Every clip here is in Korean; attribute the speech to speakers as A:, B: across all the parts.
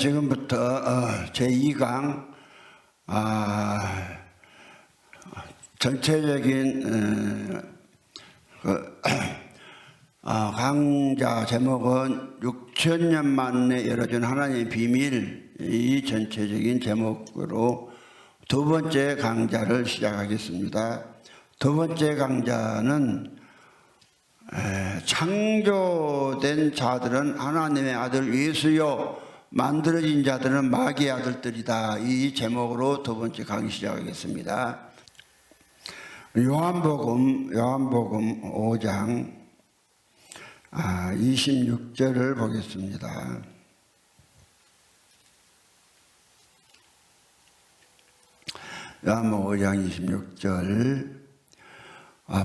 A: 지금부터 제2강 전체적인 강좌 제목은 6천년 만에 열어준 하나님의 비밀, 이 전체적인 제목으로 두 번째 강좌를 시작하겠습니다. 두 번째 강좌는 창조된 자들은 하나님의 아들 예수요, 만들어진 자들은 마귀의 아들들이다. 이 제목으로 두 번째 강의 시작하겠습니다. 요한복음 5장 26절을 보겠습니다. 요한복음 5장 26절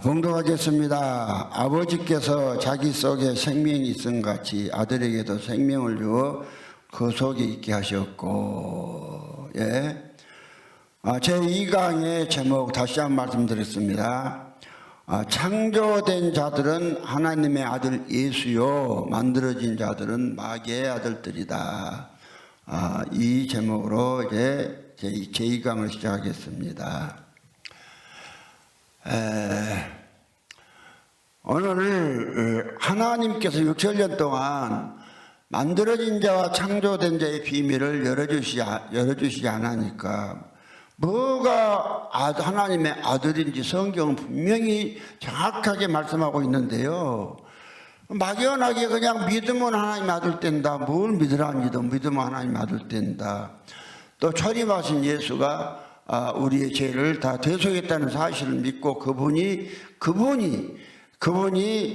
A: 봉독하겠습니다. 아버지께서 자기 속에 생명이 있음 같이 아들에게도 생명을 주어 그 속에 있게 하셨고, 제2강의 제목 다시 한번 말씀드렸습니다. 창조된 자들은 하나님의 아들 예수요, 만들어진 자들은 마귀의 아들들이다. 이 제목으로 이제 제2강을 시작하겠습니다. 오늘 하나님께서 6천년 동안 만들어진 자와 창조된 자의 비밀을 열어주시지 않으니까 뭐가 하나님의 아들인지 성경은 분명히 정확하게 말씀하고 있는데요, 막연하게 그냥 믿으면 하나님의 아들 된다, 뭘 믿으라 믿으면 하나님의 아들 된다, 또 초림하신 예수가 우리의 죄를 다 대속했다는 사실을 믿고 그분이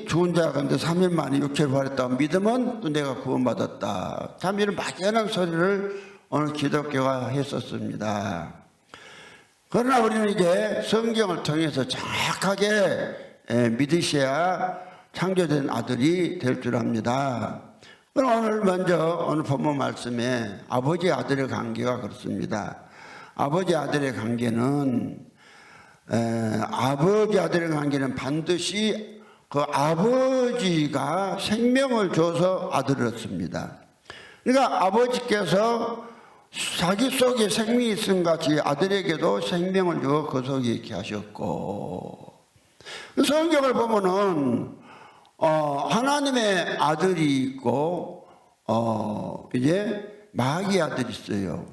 A: 죽은 자 가운데 3일 만에 육체를 부활했다고 믿으면 또 내가 구원받았다. 참 이런 막연한 소리를 오늘 기독교가 했었습니다. 그러나 우리는 이제 성경을 통해서 정확하게 믿으셔야 창조된 아들이 될 줄 압니다. 그럼 오늘 본문 말씀에 아버지 아들의 관계가 그렇습니다. 아버지 아들의 관계는 반드시 그 아버지가 생명을 줘서 아들을 얻습니다. 그러니까 아버지께서 자기 속에 생명이 있음 같이 아들에게도 생명을 주어 그 속에 있게 하셨고, 성경을 보면은 하나님의 아들이 있고 이제 마귀의 아들이 있어요.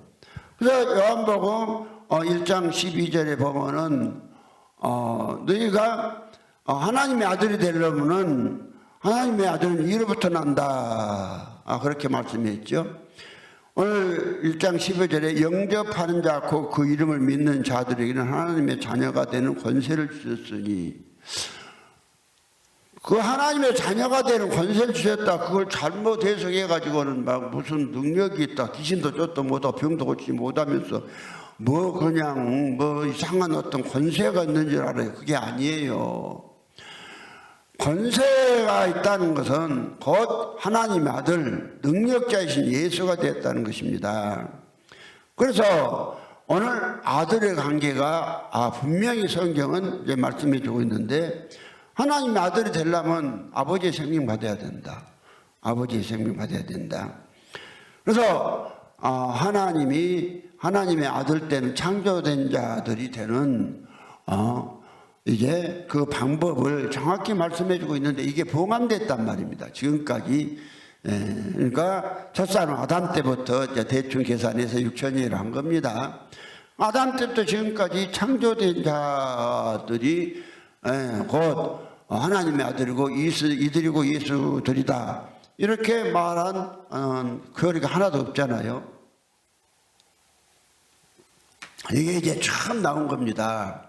A: 그래서 요한복음 1장 12절에 보면은 너희가 하나님의 아들이 되려면은 하나님의 아들은 이로부터 난다. 그렇게 말씀했죠. 오늘 1장 12절에 영접하는 자 곧 그 이름을 믿는 자들에게는 하나님의 자녀가 되는 권세를 주셨으니, 그 하나님의 자녀가 되는 권세를 주셨다, 그걸 잘못 해석해가지고는 막 무슨 능력이 있다, 귀신도 쫓도 못하고 병도 고치지 못하면서 그냥 이상한 어떤 권세가 있는 줄 알아요. 그게 아니에요. 권세가 있다는 것은 곧 하나님의 아들, 능력자이신 예수가 되었다는 것입니다. 그래서 오늘 아들의 관계가 분명히 성경은 이제 말씀해 주고 있는데, 하나님의 아들이 되려면 아버지의 생명 받아야 된다. 아버지의 생명 받아야 된다. 그래서 하나님의 아들 때는 창조된 자들이 되는 이제 그 방법을 정확히 말씀해 주고 있는데, 이게 봉함됐단 말입니다. 지금까지. 그러니까 첫사람 아담 때부터 대충 계산해서 6천년을 한 겁니다. 아담 때부터 지금까지 창조된 자들이 곧 하나님의 아들이고 이들이고 예수들이다, 이렇게 말한 교리가 하나도 없잖아요. 이게 이제 처음 나온 겁니다.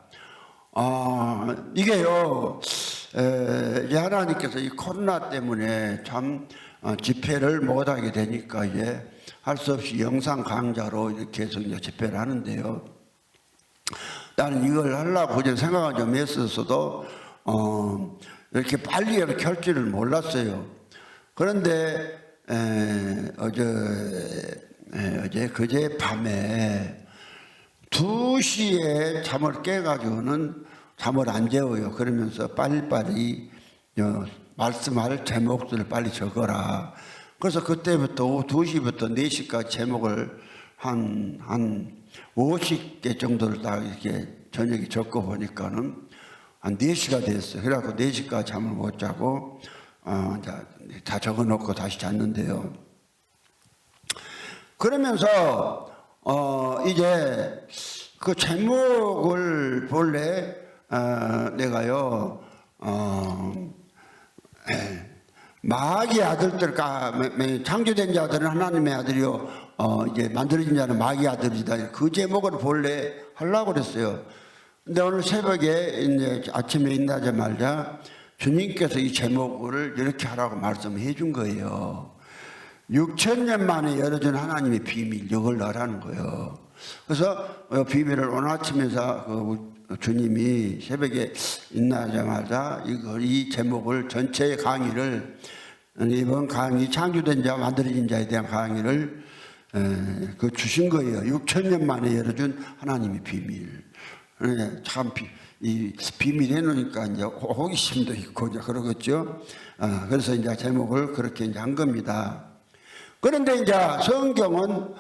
A: 이게요, 이제 하나님께서 이 코로나 때문에 참 집회를 못하게 되니까 이제 할 수 없이 영상 강좌로 이렇게 계속 집회를 하는데요. 나는 이걸 하려고 생각을 좀 했었어도 이렇게 빨리 이렇게 할 줄을 몰랐어요. 그런데 그제 밤에 2시에 잠을 깨가지고는 잠을 안 재워요. 그러면서 빨리빨리 말씀할 제목들을 빨리 적어라. 그래서 그때부터 오후 2시부터 4시까지 제목을 한 50개 정도를 다 이렇게 저녁에 적고 보니까는 한 4시가 됐어요. 그래갖고 4시까지 잠을 못 자고 다 적어놓고 다시 잤는데요. 그러면서 이제 그 제목을 본래 내가요 마귀의 아들들, 창조된 자들은 하나님의 아들이요, 이제 만들어진 자는 마귀의 아들이다. 그 제목을 본래 하려고 그랬어요. 근데 오늘 새벽에 이제 아침에 일어나자마자 주님께서 이 제목을 이렇게 하라고 말씀해 준 거예요. 6,000년 만에 열어준 하나님의 비밀, 이걸 넣으라는 거예요. 그래서 비밀을 오늘 아침에서 주님이 새벽에 일어나자마자 이 제목을 전체 강의를 이번 강의 창조된 자 만들어진 자에 대한 강의를 주신 거예요. 6,000년 만에 열어준 하나님의 비밀. 참 이 비밀 해놓으니까 이제 호기심도 있고 이제 그러겠죠. 그래서 이제 제목을 그렇게 이제 한 겁니다. 그런데 이제 성경은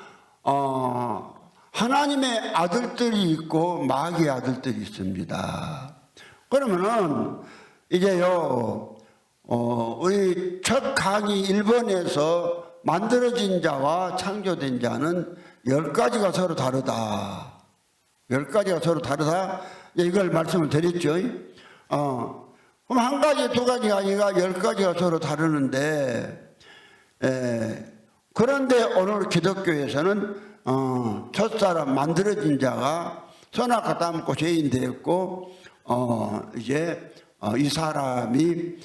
A: 하나님의 아들들이 있고 마귀의 아들들이 있습니다. 그러면은 이제요 우리 첫 강의 1번에서 만들어진 자와 창조된 자는 10가지가 서로 다르다. 10가지가 서로 다르다. 이걸 말씀을 드렸죠. 그럼 한 가지, 두 가지가 아니라 10가지가 서로 다르는데, 그런데 오늘 기독교에서는 첫사람 만들어진 자가 선악과 따먹고 죄인 되었고, 이제 이 사람을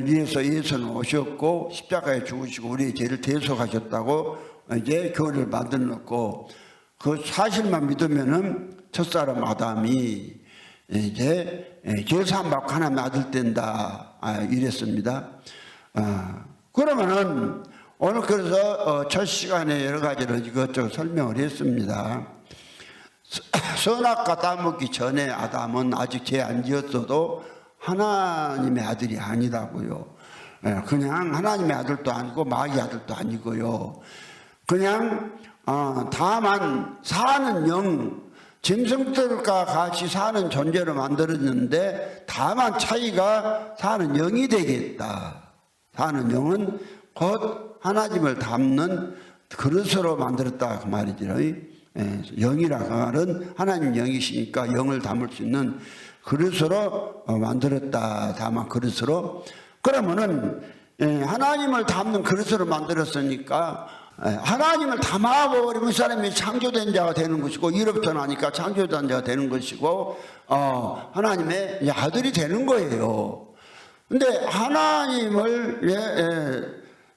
A: 위해서 예수는 오셨고 십자가에 죽으시고 우리의 죄를 대속하셨다고 이제 교리를 만들어 놓고 그 사실만 믿으면은 첫사람 아담이 이제 죄사함 받고 하나님의 아들 된다 이랬습니다. 그러면은 오늘 그래서 첫 시간에 여러 가지를 이것저것 설명을 했습니다. 선악과 따먹기 전에 아담은 아직 죄 안 지었어도 하나님의 아들이 아니라고요. 그냥 하나님의 아들도 아니고 마귀의 아들도 아니고요. 그냥 다만 사는 영, 짐승들과 같이 사는 존재로 만들었는데 다만 차이가 사는 영이 되겠다. 사는 영은 곧 하나님을 담는 그릇으로 만들었다 그 말이죠. 영이라 그 말은 하나님 영이시니까 영을 담을 수 있는 그릇으로 만들었다. 다만 그릇으로. 그러면은 하나님을 담는 그릇으로 만들었으니까 하나님을 담아버리면 이 사람이 창조된 자가 되는 것이고 이로부터 나니까 창조된 자가 되는 것이고 하나님의 아들이 되는 거예요. 근데 하나님을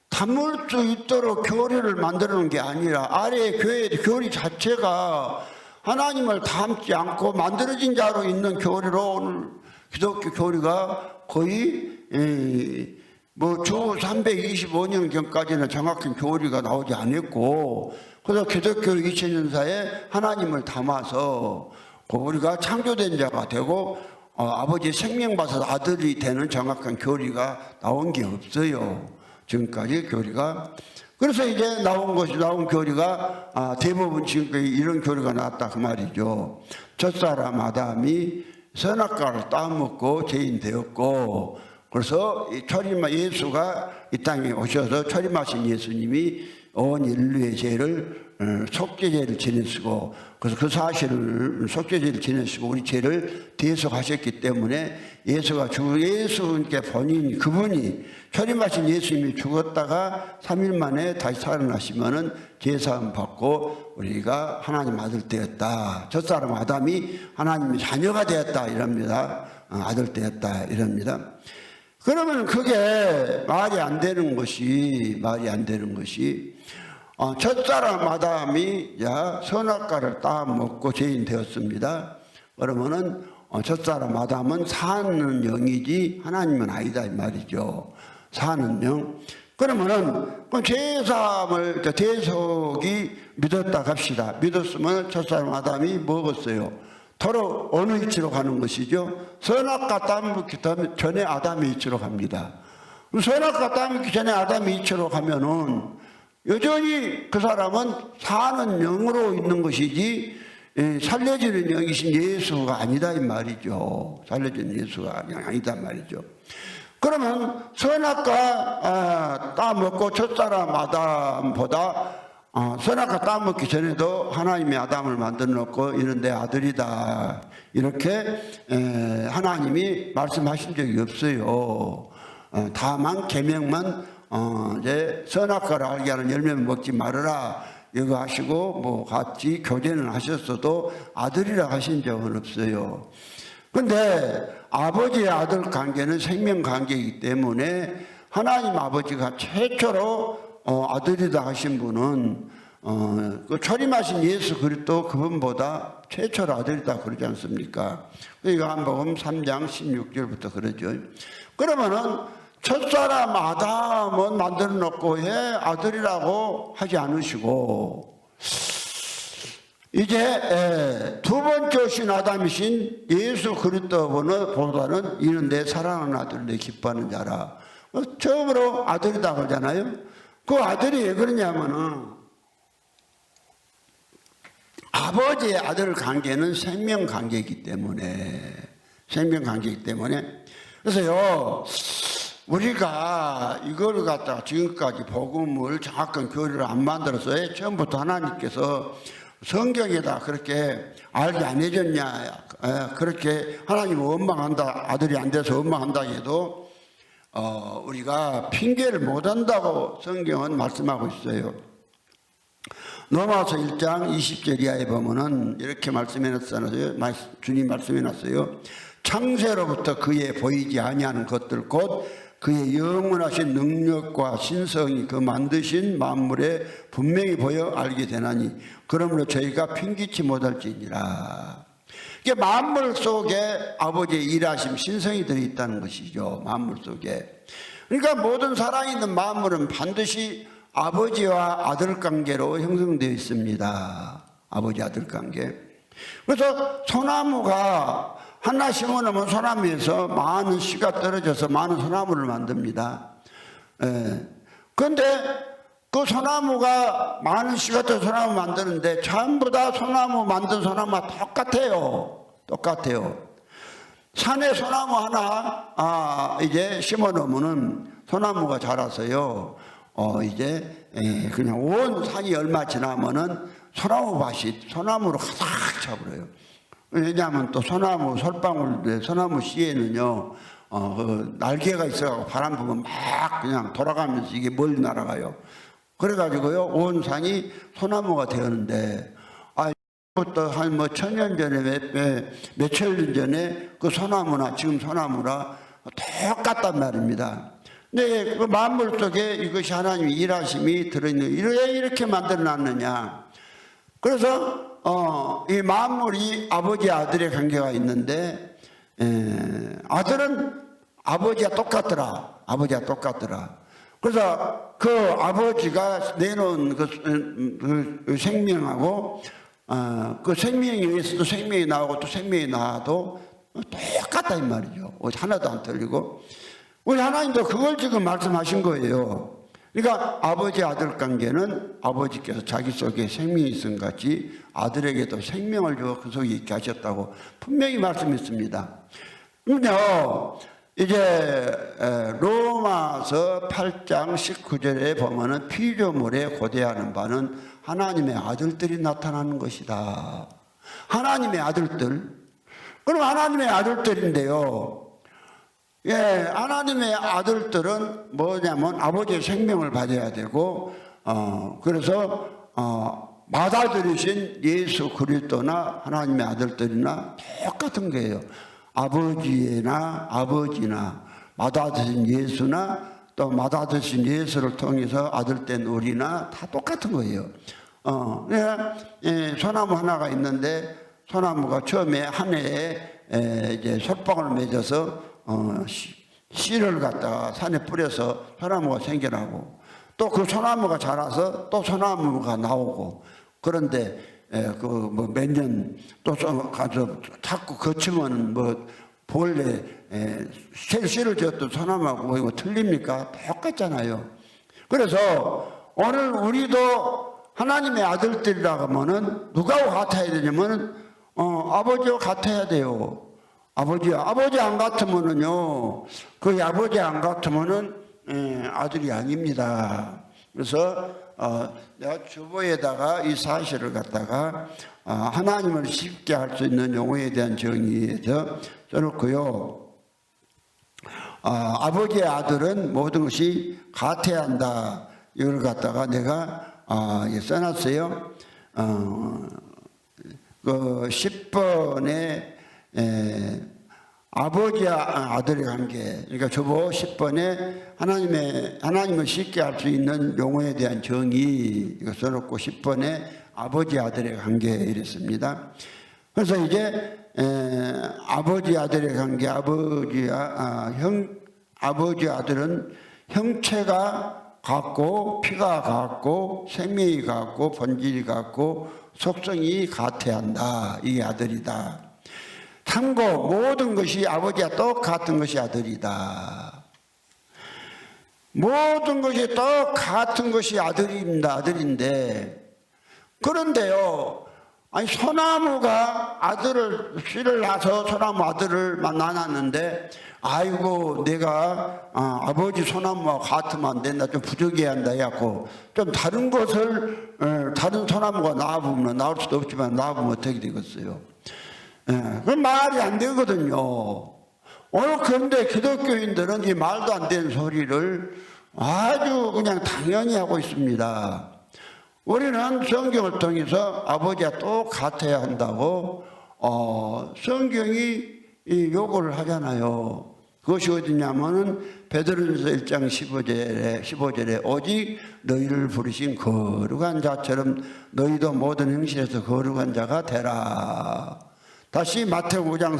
A: 담을 수 있도록 교리를 만들어 놓은 게 아니라 아래의 교리 자체가 하나님을 담지 않고 만들어진 자로 있는 교리로 오늘 기독교 교리가 거의 주 325년 전까지는 정확한 교리가 나오지 않았고 그래서 기독교 2000년사에 하나님을 담아서 우리가 창조된 자가 되고 아버지의 생명 받아서 아들이 되는 정확한 교리가 나온 게 없어요. 지금까지 교리가. 그래서 이제 나온 교리가 대부분 지금까지 이런 교리가 나왔다 그 말이죠. 첫사람 아담이 선악과를 따먹고 죄인 되었고 그래서 예수가 이 땅에 오셔서 철임하신 예수님이 온 인류의 죄를 속죄죄를 지내시고 그래서 그 사실을 속죄죄를 지내시고 우리 죄를 대속하셨기 때문에 예수님께 본인이 그분이 철임하신 예수님이 죽었다가 3일 만에 다시 살아나시면은 죄사함 받고 우리가 하나님 아들 되었다. 첫사람 아담이 하나님의 자녀가 되었다 이럽니다. 아들 되었다 이럽니다. 그러면 그게 말이 안 되는 것이 첫사람 아담이 선악과를 따먹고 죄인 되었습니다. 그러면은 첫사람 아담은 사는 영이지 하나님은 아니다 이 말이죠. 사는 영. 그러면은 죄사함을 대속이 믿었다 갑시다. 믿었으면 첫사람 아담이 먹었어요. 도로 어느 위치로 가는 것이죠? 선악과 따먹기 전에 아담의 위치로 갑니다. 선악과 따먹기 전에 아담이 이처로 가면은 여전히 그 사람은 사는 영으로 있는 것이지 살려주는 영이신 예수가 아니다 이 말이죠. 살려주는 예수가 아니다 말이죠. 그러면 선악과 따먹고 첫사람 아담보다 선악과 따먹기 전에도 하나님이 아담을 만들어 놓고 이런 내 아들이다 이렇게 하나님이 말씀하신 적이 없어요. 다만 계명만 이제 선악과를 알게 하는 열매를 먹지 말아라 이거 하시고 뭐 같이 교제는 하셨어도 아들이라 하신 적은 없어요. 근데 아버지의 아들 관계는 생명 관계이기 때문에 하나님 아버지가 최초로 아들이다 하신 분은 그 초림하신 예수 그리스도 그분보다 최초로 아들이다 그러지 않습니까? 요한복음 3장 16절부터 그러죠. 그러면은 첫사람 아담은 만들어 놓고 아들이라고 하지 않으시고 이제 두 번째 오신 아담이신 예수 그리스도보다는 이는 내 사랑하는 아들 내 기뻐하는 자라. 처음으로 아들이다 그러잖아요. 그 아들이 왜 그러냐면은 아버지의 아들 관계는 생명 관계이기 때문에 그래서요 우리가 이걸 갖다가 지금까지 복음을 정확한 교리를 안 만들어서 처음부터 하나님께서 성경에다 그렇게 알게 안 해줬냐 그렇게 하나님 원망한다 아들이 안 돼서 원망한다 해도 우리가 핑계를 못 한다고 성경은 말씀하고 있어요. 로마서 1장 20절 이하에 보면은 이렇게 말씀해놨어요. 주님 말씀해놨어요. 창세로부터 그의 보이지 아니하는 것들 곧 그의 영원하신 능력과 신성이 그 만드신 만물에 분명히 보여 알게 되나니 그러므로 저희가 핑기치 못할지니라. 이게 만물 속에 아버지의 일하심 신성이 들어있다는 것이죠. 만물 속에. 그러니까 모든 살아있는 만물은 반드시 아버지와 아들 관계로 형성되어 있습니다. 아버지 아들 관계. 그래서 소나무가 하나 심어놓으면 소나무에서 많은 씨가 떨어져서 많은 소나무를 만듭니다. 그런데 그 소나무가 많은 씨가 떨어져 소나무 만드는데 전부 다 소나무 만든 소나무가 똑같아요. 산에 소나무 하나 이제 심어놓으면은 소나무가 자라서요. 이제 그냥 온 산이 얼마 지나면은 소나무로 가득 차버려요. 왜냐하면 또 소나무 솔방울 소나무 씨에는요 날개가 있어가지고 바람 불면 막 그냥 돌아가면서 이게 멀리 날아가요. 그래가지고요 온 산이 소나무가 되었는데 부터 한 뭐 1000년 전에 몇천 년 전에 그 소나무나 지금 소나무라 똑같단 말입니다. 근데 그 만물 속에 이것이 하나님의 일하심이 들어있는 왜 이렇게 만들어 놨느냐. 그래서 이 만물이 아버지 아들의 관계가 있는데 아들은 아버지와 똑같더라. 그래서 그 아버지가 내놓은 그 생명하고 그 생명에 의해서도 생명이 나오고 또 생명이 나와도 똑같다 이 말이죠. 하나도 안 틀리고 우리 하나님도 그걸 지금 말씀하신 거예요. 그러니까 아버지 아들 관계는 아버지께서 자기 속에 생명이 있음 같이 아들에게도 생명을 주어 그 속에 있게 하셨다고 분명히 말씀했습니다. 그럼요 이제 로마서 8장 19절에 보면은 피조물에 고대하는 바는 하나님의 아들들이 나타나는 것이다. 하나님의 아들들. 그럼 하나님의 아들들인데요. 하나님의 아들들은 뭐냐면 아버지의 생명을 받아야 되고, 그래서 맏아들이신 예수 그리스도나 하나님의 아들들이나 똑같은 거예요. 아버지나 맏아들이신 예수나 또 맏아들이신 예수를 통해서 아들된 우리나 다 똑같은 거예요. 소나무 하나가 있는데 소나무가 처음에 한 해에 이제 솔방울 맺어서 씨를 갖다가 산에 뿌려서 소나무가 생겨나고 또 그 소나무가 자라서 또 소나무가 나오고 그런데 그 뭐 몇 년 또 가서 자꾸 거치면 뭐 본래 실씨를 지었던 소나무하고 이거 틀립니까? 똑같잖아요. 그래서 오늘 우리도 하나님의 아들들이라고 하면은 누구하고 같아야 되냐면은 아버지와 같아야 돼요. 아버지 안 같으면은요, 그 아버지 안 같으면은 아들이 아닙니다. 그래서 내가 주보에다가 이 사실을 갖다가 하나님을 쉽게 할 수 있는 용어에 대한 정의에서 써놓고요. 아버지의 아들은 모든 것이 같아야 한다. 이걸 갖다가 내가 써놨어요. 그 10번에 아버지와 아들의 관계, 그러니까 주보 10번에 하나님을 쉽게 할 수 있는 용어에 대한 정의 이거 써놓고 10번에 아버지 아들의 관계 이랬습니다. 그래서 이제 아버지 아들의 관계, 아버지 아들은 형체가 같고 피가 같고 생명이 같고 본질이 같고 속성이 같아야 한다. 이게 아들이다. 참고 모든 것이 아버지와 똑같은 것이 아들이다. 모든 것이 똑같은 것이 아들입니다. 아들인데 그런데요, 아니 소나무가 씨를 낳아서 소나무 아들을 낳았는데 아이고 내가 아버지 소나무와 같으면 안 된다, 좀 부족해야 한다 해갖고 좀 다른 것을 다른 소나무가 낳아보면 나올 수도 없지만 낳아보면 어떻게 되겠어요? 그 말이 안 되거든요. 오늘 그런데 기독교인들은 이 말도 안 되는 소리를 아주 그냥 당연히 하고 있습니다. 우리는 성경을 통해서 아버지와 똑같아야 한다고 성경이 요구를 하잖아요. 그것이 어디냐면은 베드로전서 1장 15절에 오직 너희를 부르신 거룩한 자처럼 너희도 모든 행실에서 거룩한 자가 되라. 다시 마태복음 5장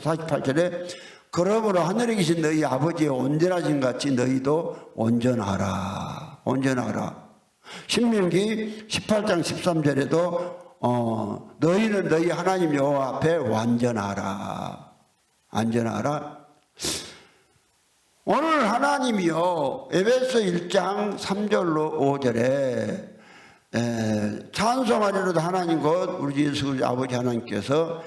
A: 48절에 그러므로 하늘에 계신 너희 아버지의 온전하신 같이 너희도 온전하라. 온전하라. 신명기 18장 13절에도 너희는 너희 하나님 여호와 앞에 완전하라. 완전하라. 오늘 하나님이요, 에베소 1장 3절로 5절에 찬송하리로다 하나님 곧 우리 예수 그리스도 아버지 하나님께서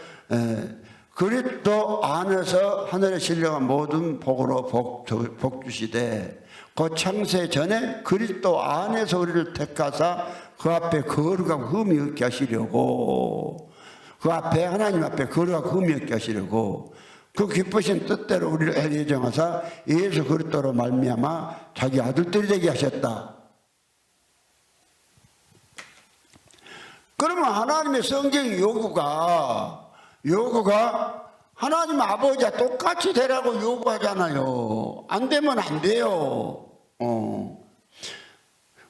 A: 그리스도 안에서 하늘에 신령한 모든 복으로 복 주시되 그 창세 전에 그리스도 안에서 우리를 택하사 그 앞에 거룩하고 흠이 없게 하시려고, 그 앞에 하나님 앞에 거룩하고 흠이 없게 하시려고 그 기쁘신 뜻대로 우리를 예정하사 예수 그리스도로 말미암아 자기 아들들이 되게 하셨다. 그러면 하나님의 성경의 요구가 하나님 아버지와 똑같이 되라고 요구하잖아요. 안 되면 안 돼요.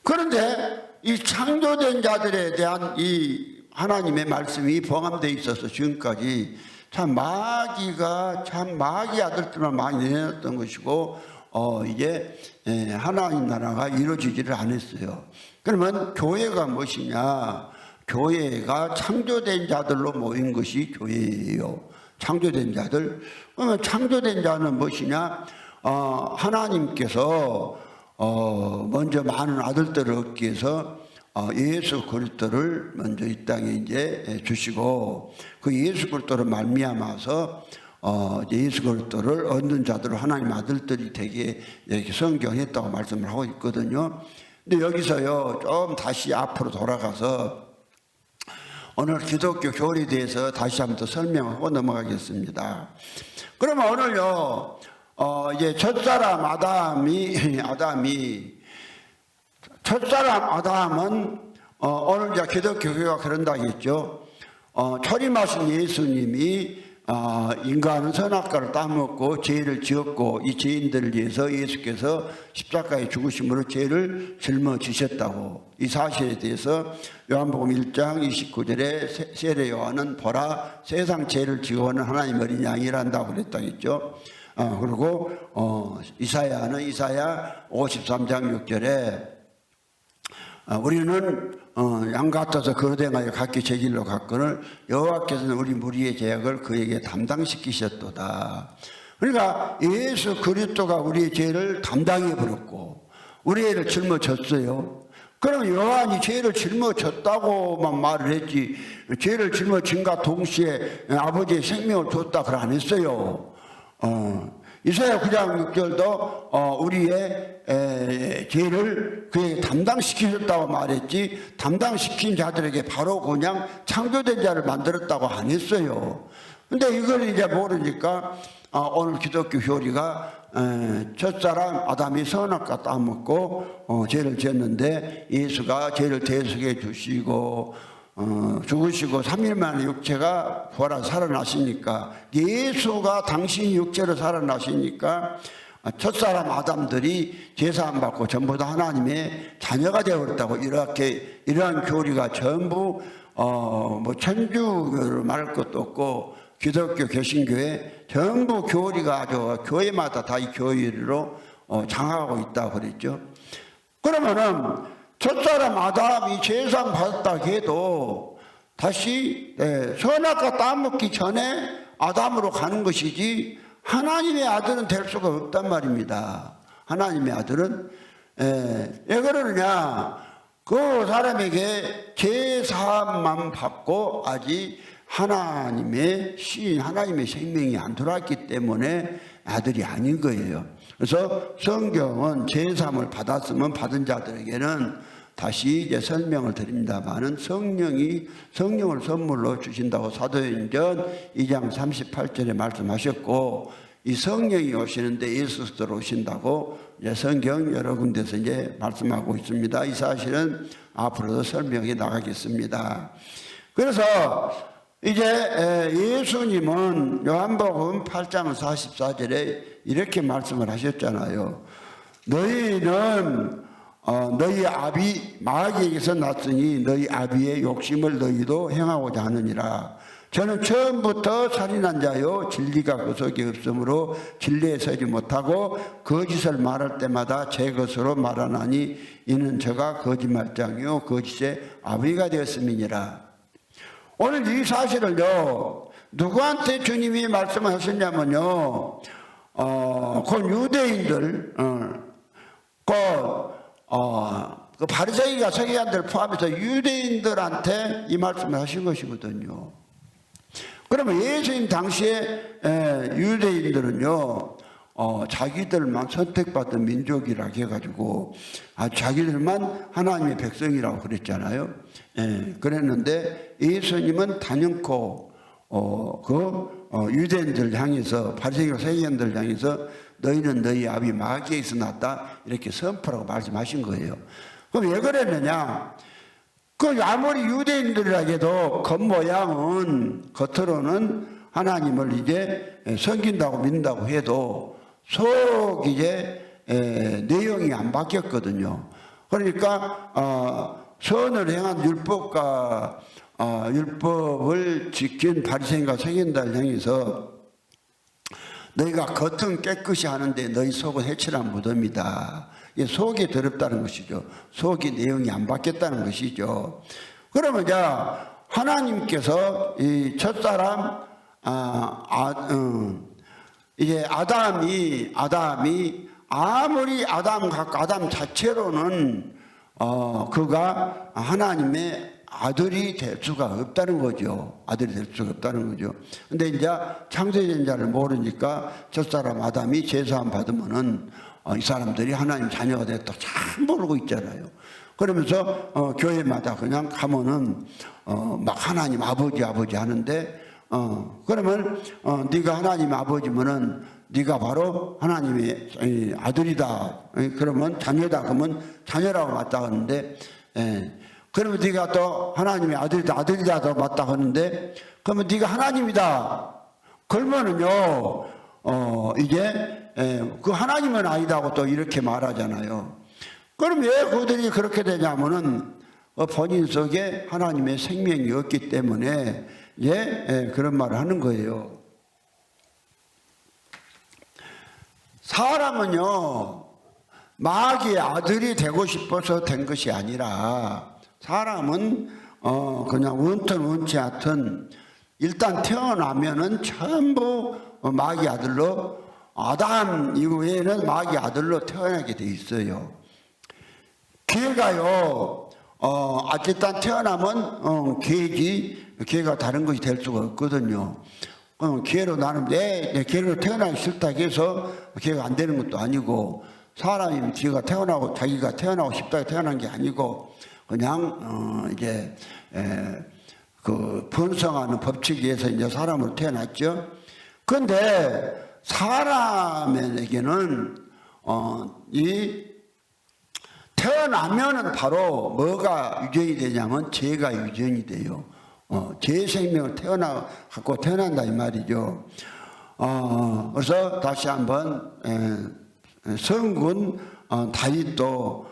A: 그런데 이 창조된 자들에 대한 이 하나님의 말씀이 봉함되어 있어서 지금까지 참 마귀 아들들만 많이 내놨던 것이고 이제 하나님 나라가 이루어지지를 않았어요. 그러면 교회가 무엇이냐? 교회가 창조된 자들로 모인 것이 교회예요. 창조된 자들. 그러면 창조된 자는 무엇이냐? 하나님께서 먼저 많은 아들들을 얻기 위해서 예수 그리스도를 먼저 이 땅에 이제 주시고 그 예수 그리스도를 말미암아서 예수 그리스도를 얻는 자들을 하나님 아들들이 되게 이렇게 성경했다고 말씀을 하고 있거든요. 근데 여기서요 좀 다시 앞으로 돌아가서 오늘 기독교 교리에 대해서 다시 한번 더 설명하고 넘어가겠습니다. 그러면 오늘요 이제 첫사람 아담은 오늘 이제 기독교 교회가 그런다 했죠. 초림하신 예수님이 인간은 선악과를 따먹고 죄를 지었고 이 죄인들을 위해서 예수께서 십자가에 죽으심으로 죄를 짊어지셨다고, 이 사실에 대해서 요한복음 1장 29절에 세례 요한은 보라 세상 죄를 지어오는 하나님 어린 양이란다고 그랬다고 했죠. 그리고 이사야는 이사야 53장 6절에 우리는 양 같아서 거대하여 각기 제 길로 갔거늘 여호와께서는 우리 무리의 죄악을 그에게 담당시키셨도다. 그러니까 예수 그리스도가 우리의 죄를 담당해 버렸고 우리 죄를 짊어졌어요. 그럼 요한이 죄를 짊어졌다고만 말을 했지 죄를 짊어진과 동시에 아버지의 생명을 줬다 그러 안 했어요. 이사야 9장 6절도 우리의 죄를 그에게 담당시키셨다고 말했지 담당시킨 자들에게 바로 그냥 창조된 자를 만들었다고 안 했어요. 근데 이걸 이제 모르니까 오늘 기독교 교리가 첫사람 아담이 선악과 따먹고 죄를 지었는데 예수가 죄를 대속해 주시고 죽으시고 3일 만에 육체가 부활하여 살아나시니까 예수가 당신이 육체로 살아나시니까 첫사람 아담들이 제사함 받고 전부 다 하나님의 자녀가 되어버렸다고 이러한 교리가 전부 뭐 천주교를 말할 것도 없고 기독교 개신교회 전부 교리가 아주 교회마다 다 이 교리로 장하고 있다고 그랬죠. 그러면은 첫사람 아담이 제사함 받았다고 해도 다시 선악과 따먹기 전에 아담으로 가는 것이지 하나님의 아들은 될 수가 없단 말입니다. 하나님의 아들은 왜 그러느냐 그 사람에게 제사함만 받고 아직 하나님의 하나님의 생명이 안 들어왔기 때문에 아들이 아닌 거예요. 그래서 성경은 제사함을 받았으면 받은 자들에게는 다시 이제 설명을 드립니다만은 성령을 선물로 주신다고 사도행전 2장 38절에 말씀하셨고 이 성령이 오시는데 예수 그리스도로 오신다고 이제 성경 여러 군데서 이제 말씀하고 있습니다. 이 사실은 앞으로도 설명해 나가겠습니다. 그래서 이제 예수님은 요한복음 8장 44절에 이렇게 말씀을 하셨잖아요. 너희는 너희 아비 마귀에게서 났으니 너희 아비의 욕심을 너희도 행하고자 하느니라. 저는 처음부터 살인한 자요 진리가 그 속에 없으므로 진리에 서지 못하고 거짓을 말할 때마다 제 것으로 말하나니 이는 저가 거짓말장이요 거짓의 아버지가 되었음이니라. 오늘 이 사실을요 누구한테 주님이 말씀하셨냐면요 그 유대인들 그 바리새인과 서기관들 포함해서 유대인들한테 이 말씀을 하신 것이거든요. 그러면 예수님 당시에 유대인들은요 자기들만 선택받은 민족이라 해가지고 자기들만 하나님의 백성이라고 그랬잖아요. 그랬는데 예수님은 단연코 유대인들 향해서 바리새인과 서기관들 향해서 너희는 너희 아비 마귀에서 났다 이렇게 선포라고 말씀하신 거예요. 그럼 왜 그랬느냐? 그 아무리 유대인들이라 해도 겉모양은 겉으로는 하나님을 이제 섬긴다고 믿는다고 해도 속 이제 내용이 안 바뀌었거든요. 그러니까 선을 행한 율법과 율법을 지킨 바리새인과 서기관들 향해서 너희가 겉은 깨끗이 하는데 너희 속은 해칠한 무덤이다. 속이 더럽다는 것이죠. 속이 내용이 안 바뀌었다는 것이죠. 그러면 자 하나님께서 이 첫사람 이제 아담이 아무리 아담 자체로는 그가 하나님의 아들이 될 수가 없다는 거죠. 아들이 될 수가 없다는 거죠. 근데 이제 창세된 자를 모르니까 첫사람 아담이 제사함 받으면은 이 사람들이 하나님 자녀가 됐다 잘 모르고 있잖아요. 그러면서 교회마다 그냥 가면은 막 하나님 아버지 하는데 그러면 네가 하나님 아버지면은 네가 바로 하나님의 아들이다. 그러면 자녀다. 그러면 자녀라고 맞다 하는데 그러면 네가 또 하나님의 아들이다 더 맞다 하는데 그러면 네가 하나님이다. 그러면은요 이제 그 하나님은 아니다고 또 이렇게 말하잖아요. 그럼 왜 그들이 그렇게 되냐면은 본인 속에 하나님의 생명이 없기 때문에 그런 말을 하는 거예요. 사람은요 마귀의 아들이 되고 싶어서 된 것이 아니라 사람은 그냥 원튼 원치 않든 일단 태어나면은 전부 마귀 아들로, 아담 이후에는 마귀 아들로 태어나게 돼 있어요. 개가요, 일단 태어나면 개지, 개가 다른 것이 될 수가 없거든요. 개로 나는 내 개로 태어나기 싫다 해서 개가 안 되는 것도 아니고, 사람이 지가 태어나고 자기가 태어나고 싶다고 태어난 게 아니고 그냥 이제 그 번성하는 법칙에 의해서 이제 사람으로 태어났죠. 그런데 사람에게는 이 태어나면은 바로 뭐가 유전이 되냐면 죄가 유전이 돼요. 죄의 생명을 갖고 태어난다 이 말이죠. 그래서 다시 한번 성군 다윗도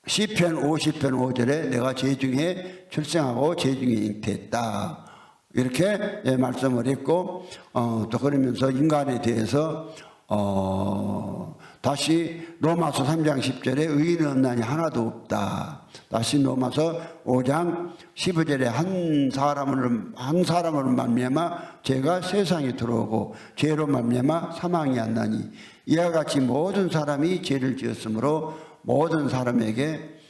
A: 시편 50편 5절에 내가 죄 중에 출생하고 죄 중에 잉태했다 이렇게 말씀을 했고, 또 그러면서 인간에 대해서 다시 로마서 3장 10절에 의인은 없나니 하나도 없다. 다시 로마서 5장 15절에 한 사람으로 말미암아 죄가 세상에 들어오고 죄로 말미암아 사망이 왔나니 이와 같이 모든 사람이 죄를 지었으므로 모든 사람에게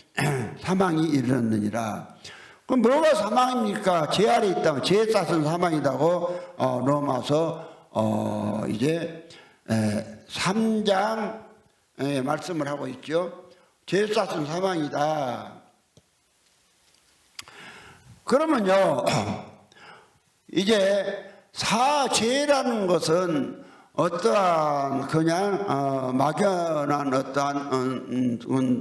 A: 사망이 이르렀느니라. 그럼 뭐가 사망입니까? 죄 아래 있다면 죄 쌌은 사망이라고 로마서 이제 3장 말씀을 하고 있죠. 죄 쌌은 사망이다. 그러면요, 이제 죄라는 것은 어떠한 그냥 막연한 어떠한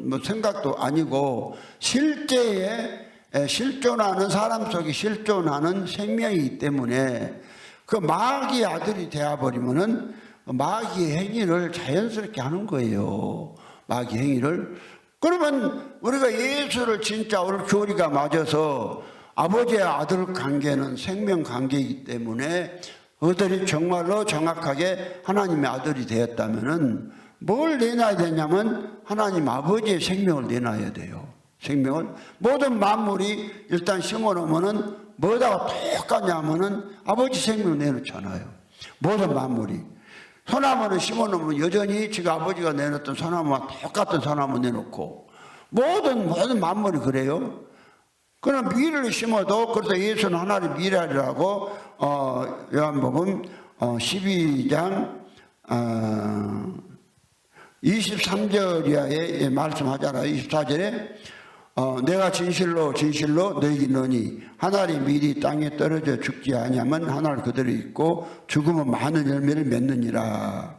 A: 뭐 생각도 아니고 실제에 실존하는, 사람 속에 실존하는 생명이기 때문에 그 마귀의 아들이 되어버리면은 마귀의 행위를 자연스럽게 하는 거예요. 마귀 행위를. 그러면 우리가 예수를 진짜 오늘 교리가 맞아서 아버지의 아들 관계는 생명 관계이기 때문에 그들이 정말로 정확하게 하나님의 아들이 되었다면은 뭘 내놔야 되냐면 하나님 아버지의 생명을 내놔야 돼요. 생명을. 모든 만물이 일단 심어놓으면은 뭐다가 똑같냐면은 아버지 생명을 내놓잖아요. 모든 만물이. 소나무를 심어놓으면 여전히 지가 아버지가 내놓던 소나무와 똑같은 소나무 내놓고, 모든 만물이 그래요. 그럼 미를 심어도, 그래서 예수는 하나님 미랄이라고 요한복음 12장 23절에 말씀하잖아요. 24절에 내가 진실로 너희에게 이르노니 하나님 밀이 땅에 떨어져 죽지 아니하면 하늘 그대로 있고 죽으면 많은 열매를 맺느니라.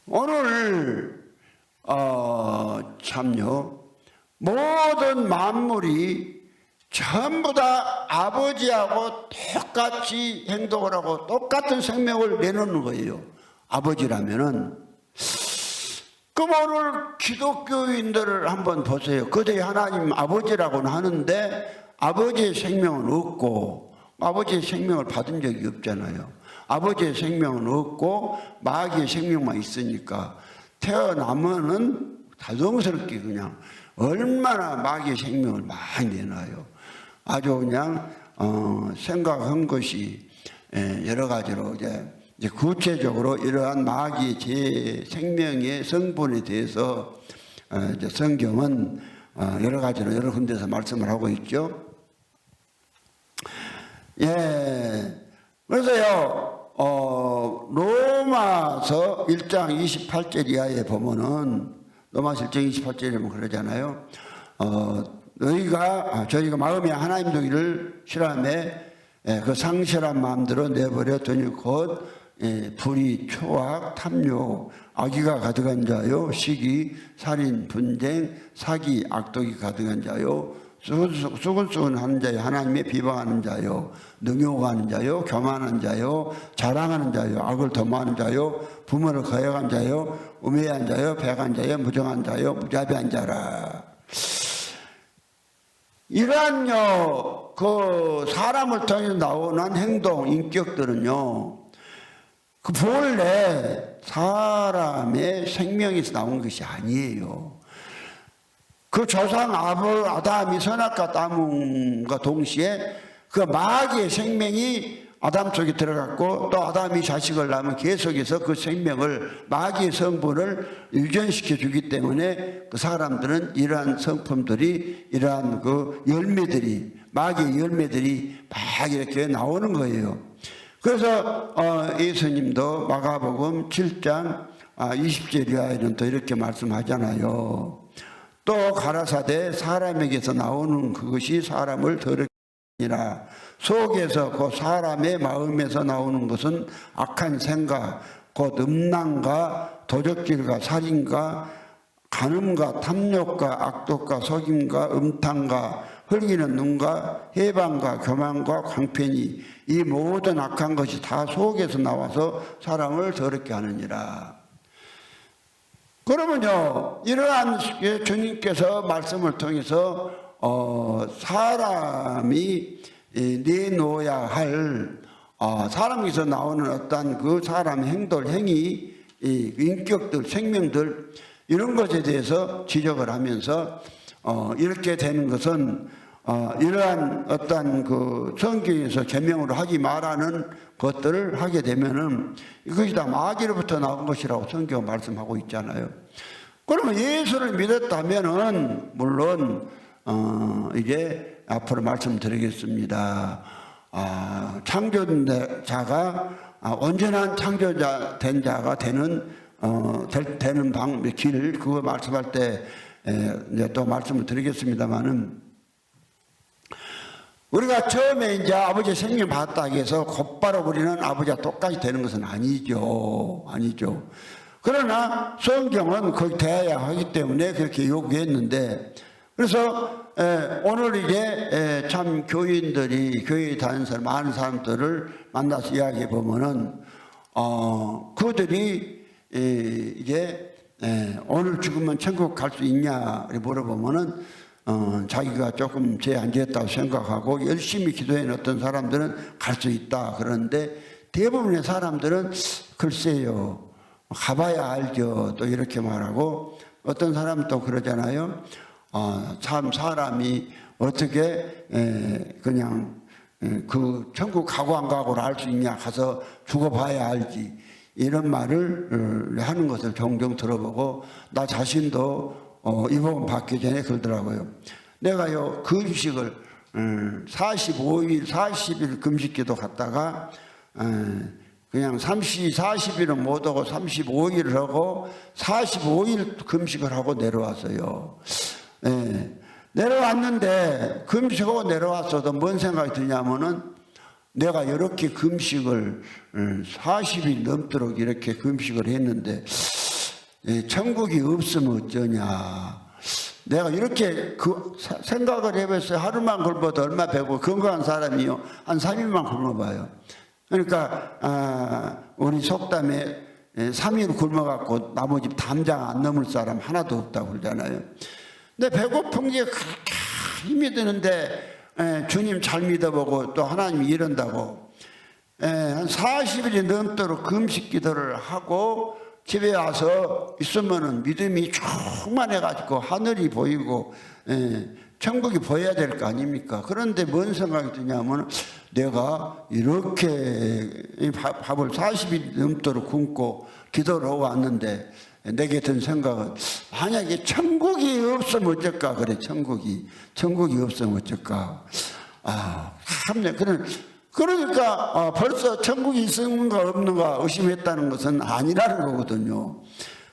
A: 오늘 참요, 모든 만물이 전부 다 아버지하고 똑같이 행동을 하고 똑같은 생명을 내놓는 거예요. 아버지라면은. 그럼 오늘 기독교인들을 한번 보세요. 그들이 하나님 아버지라고는 하는데 아버지의 생명은 없고, 아버지의 생명을 받은 적이 없잖아요. 아버지의 생명은 없고 마귀의 생명만 있으니까 태어나면은 자동스럽게 그냥 얼마나 마귀의 생명을 많이 내놔요. 아주 그냥 생각한 것이 여러 가지로 이제 구체적으로 이러한 마귀의 제 생명의 성분에 대해서 이제 성경은 여러 가지로 여러 군데서 말씀을 하고 있죠. 그래서요, 로마서 1장 28절 이하에 보면은, 로마서 1장 28절에 보면 그러잖아요. 저희가 마음에 하나님 되기를 싫어하며 그 상실한 마음대로 내버려 두니 곧 불의, 초악, 탐욕, 악의가 가득한 자요, 시기, 살인, 분쟁, 사기, 악독이 가득한 자요, 수근수근하는 자요, 하나님의 비방하는 자요, 능욕하는 자요, 교만한 자요, 자랑하는 자요, 악을 도모하는 자요, 부모를 거역한 자요, 우매한 자요, 배간 자요, 무정한 자요, 무자비한 자라. 이러한요, 그 사람을 통해 나오는 행동, 인격들은요, 그 본래 사람의 생명에서 나온 것이 아니에요. 그 조상 아담이 선악과 따먹음과 동시에 그 마귀의 생명이 아담 속에 들어갔고, 또 아담이 자식을 낳으면 계속해서 그 생명을, 마귀의 성분을 유전시켜 주기 때문에 그 사람들은 이러한 성품들이, 이러한 그 열매들이, 마귀의 열매들이 막 이렇게 나오는 거예요. 그래서 예수님도 마가복음 7장 20절 이하에는 또 이렇게 말씀하잖아요. 또 가라사대 사람에게서 나오는 그것이 사람을 더럽게 하니라. 속에서 그 사람의 마음에서 나오는 것은 악한 생각, 곧 음란과 도적질과 살인과 간음과 탐욕과 악독과 속임과 음탕과 흘리는 눈과 해방과 교만과 광편이, 이 모든 악한 것이 다 속에서 나와서 사람을 더럽게 하느니라. 그러면요, 이러한 주님께서 말씀을 통해서 사람이 내놓아야 할 사람에서 나오는 어떤 그 사람의 행동, 행위, 인격들, 생명들, 이런 것에 대해서 지적을 하면서 이렇게 되는 것은 이러한 어떤 그 성경에서 계명으로 하지 말라는 것들을 하게 되면은 이것이 다 마귀로부터 나온 것이라고 성경 말씀하고 있잖아요. 그러면 예수를 믿었다면은 물론 이제 앞으로 말씀드리겠습니다. 창조자가 온전한 창조자 된 자가 되는 길, 그거 말씀할 때 이제 또 말씀을 드리겠습니다만은, 우리가 처음에 이제 아버지 생명 받았다 해서 곧바로 우리는 아버지와 똑같이 되는 것은 아니죠. 그러나 성경은 그렇게 되어야 하기 때문에 그렇게 요구했는데, 그래서 오늘 이제 참 교인들이, 교회에 다니는 사람, 많은 사람들을 만나서 이야기해 보면은 그들이 이제 오늘 죽으면 천국 갈 수 있냐 물어보면은 자기가 조금 죄 안 지었다고 생각하고 열심히 기도해 어떤 사람들은 갈 수 있다 그러는데, 대부분의 사람들은 글쎄요, 가봐야 알죠, 또 이렇게 말하고, 어떤 사람은 또 그러잖아요. 참 사람이 어떻게 그냥 그 천국 가고 안 가고를 알 수 있냐, 가서 죽어봐야 알지, 이런 말을 하는 것을 종종 들어보고, 나 자신도 이 복음 받기 전에 그러더라고요. 내가요, 금식을 45일, 40일 금식기도 갔다가 그냥 40일은 못 하고 35일을 하고 45일 금식을 하고 내려왔어요. 내려왔는데 금식하고 내려왔어도 뭔 생각이 드냐면은, 내가 이렇게 금식을 40일 넘도록 이렇게 금식을 했는데 천국이 없으면 어쩌냐. 내가 이렇게 그 생각을 해봤어요. 하루만 굶어도 얼마 배고, 건강한 사람이요 한 3일만 굶어봐요. 그러니까 우리 속담에 3일 굶어갖고 나머지 담장 안 넘을 사람 하나도 없다고 그러잖아요. 근데 배고픈 게 그렇게 힘이 드는데 주님 잘 믿어보고 또 하나님이 이런다고 한 40일이 넘도록 금식 기도를 하고 집에 와서 있으면은 믿음이 충만해가지고 하늘이 보이고 천국이 보여야 될 거 아닙니까? 그런데 뭔 생각이 드냐면, 내가 이렇게 밥을 40일 넘도록 굶고 기도를 하고 왔는데 내게 든 생각은, 만약에 천국이 없으면 어쩔까 그래. 천국이 없으면 어쩔까. 참네. 그러니까 벌써 천국이 있는가 없는가 의심했다는 것은 아니라는 거거든요.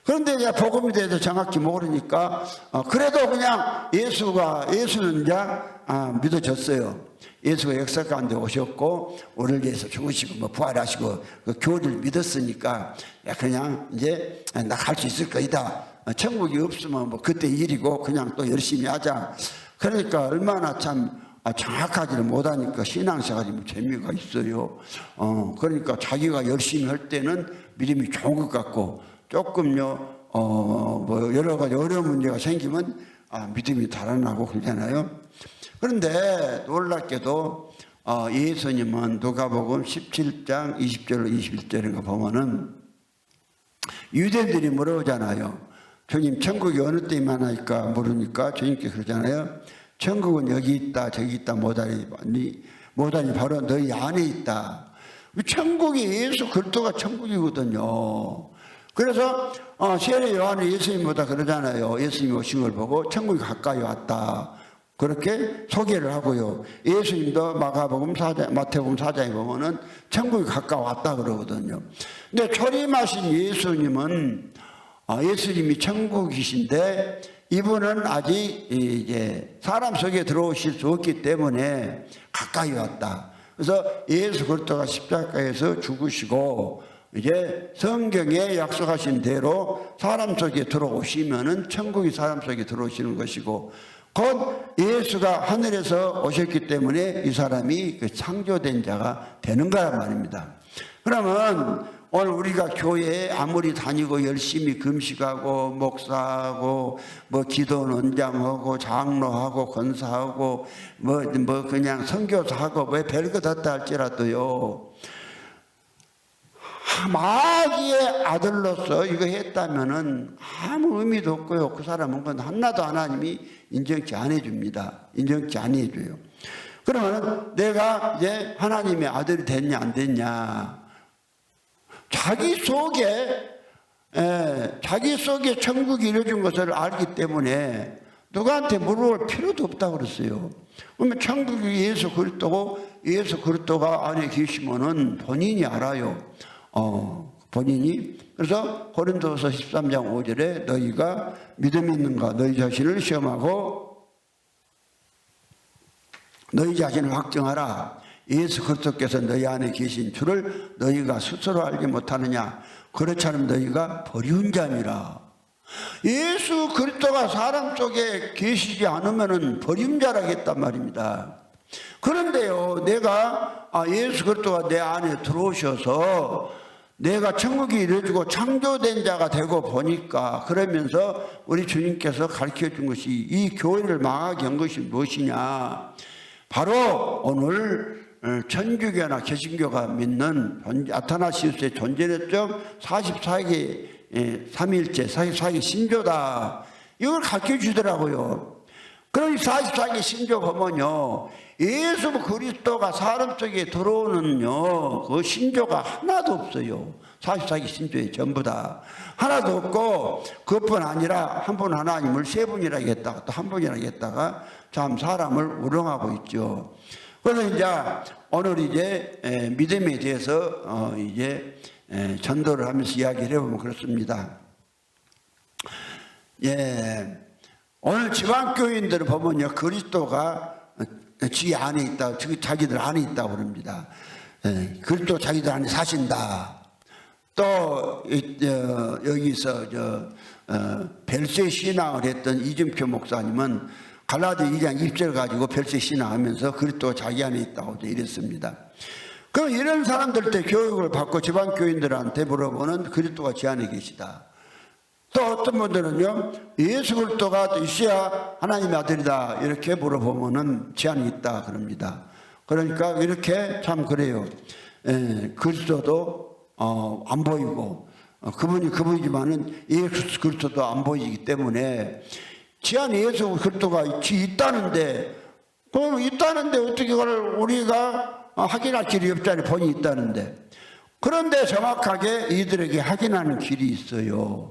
A: 그런데 이제 복음에 대해서 정확히 모르니까 그래도 그냥 예수는 이제 믿어졌어요. 예수가 역사 가운데 오셨고 우리를 위해서 죽으시고 뭐 부활하시고 그 교리를 믿었으니까 그냥 이제 나 갈 수 있을 거이다. 천국이 없으면 뭐 그때 일이고 그냥 또 열심히 하자. 그러니까 얼마나 참 정확하지를 못하니까 신앙생활이 뭐 재미가 있어요. 그러니까 자기가 열심히 할 때는 믿음이 좋은 것 같고, 조금요 뭐 여러 가지 어려운 문제가 생기면 믿음이 달아나고 그러잖아요. 그런데 놀랍게도 예수님은 누가복음 17장 20절로 21절인가 보면은 유대인들이 물어보잖아요. 주님 천국이 어느 때 임하나이까 물으니까 주님께서 그러잖아요. 천국은 여기 있다 저기 있다 못하니 바로 너희 안에 있다. 천국이 예수 그리스도가 천국이거든요. 그래서 세례 요한은 예수님보다 그러잖아요. 예수님이 오신 걸 보고 천국이 가까이 왔다. 그렇게 소개를 하고요. 예수님도 마태복음 4장에 보면은 천국이 가까웠다 그러거든요. 근데 초림하신 예수님이 천국이신데 이분은 아직 이제 사람 속에 들어오실 수 없기 때문에 가까이 왔다. 그래서 예수 그리스도가 십자가에서 죽으시고 이제 성경에 약속하신 대로 사람 속에 들어오시면은 천국이 사람 속에 들어오시는 것이고 곧 예수가 하늘에서 오셨기 때문에 이 사람이 그 창조된 자가 되는 거란 말입니다. 그러면 오늘 우리가 교회에 아무리 다니고 열심히 금식하고 목사하고 기도 논장하고 장로하고 권사하고 그냥 선교사하고 왜 별것 없다 할지라도요. 마귀의 아들로서 이거 했다면은 아무 의미도 없고요. 그 사람은 건 하나도 하나님이 인정치 안 해줍니다. 인정치 안 해줘요. 그러면은 내가 이제 하나님의 아들이 됐냐 안 됐냐. 자기 속에 천국이 이루어진 것을 알기 때문에 누구한테 물어볼 필요도 없다고 그랬어요. 그러면 천국이 예수 그리스도고 예수 그리스도가 안에 계시면은 본인이 알아요. 본인이. 그래서 고린도서 13장 5절에 너희가 믿음이 있는가 너희 자신을 시험하고 너희 자신을 확정하라. 예수 그리스도께서 너희 안에 계신 줄을 너희가 스스로 알지 못하느냐. 그렇지 않으면 너희가 버리운 자니라. 예수 그리스도가 사람 속에 계시지 않으면 버린 자라겠단 말입니다. 그런데요, 내가 예수 그리스도가 내 안에 들어오셔서 내가 천국이 이루어지고 창조된 자가 되고 보니까 그러면서 우리 주님께서 가르쳐 준 것이 이 교회를 망하게 한 것이 무엇이냐. 바로 오늘 천주교나 개신교가 믿는 아타나시우스의 존재론적 44기 삼일째 44기 신조다. 이걸 가르쳐 주더라고요. 그럼 44기 신조 보면요, 예수 그리스도가 사람 속에 들어오는요, 그 신조가 하나도 없어요. 44기 신조에 전부 다 하나도 없고, 그뿐 아니라 한 분 하나님을 세 분이라 했다가 또 한 분이라 했다가 참 사람을 우롱하고 있죠. 그래서 이제 오늘 이제 믿음에 대해서 이제 전도를 하면서 이야기를 해보면 그렇습니다. 오늘 지방교인들을 보면요, 그리스도가 지 안에 있다, 자기들 안에 있다고 그럽니다. 그리스도 자기들 안에 사신다. 또 여기서 별세 신앙을 했던 이준표 목사님은 갈라디 2장 20절 가지고 별세 신앙하면서 그리스도가 자기 안에 있다고 이랬습니다. 그럼 이런 사람들 때 교육을 받고 지방교인들한테 물어보는 그리스도가 지 안에 계시다. 또 어떤 분들은요, 예수 그리스도가 이시야 하나님의 아들이다 이렇게 물어보면은 지 안에 있다 그럽니다. 그러니까 이렇게 참 그래요. 그리스도도 안 보이고 그분이 그분이지만은 예수 그리스도도 안 보이기 때문에 지 안에 예수 그리스도가 있다는데, 그럼 있다는데 어떻게 그걸 우리가 확인할 길이 없잖아요. 본이 있다는데. 그런데 정확하게 이들에게 확인하는 길이 있어요.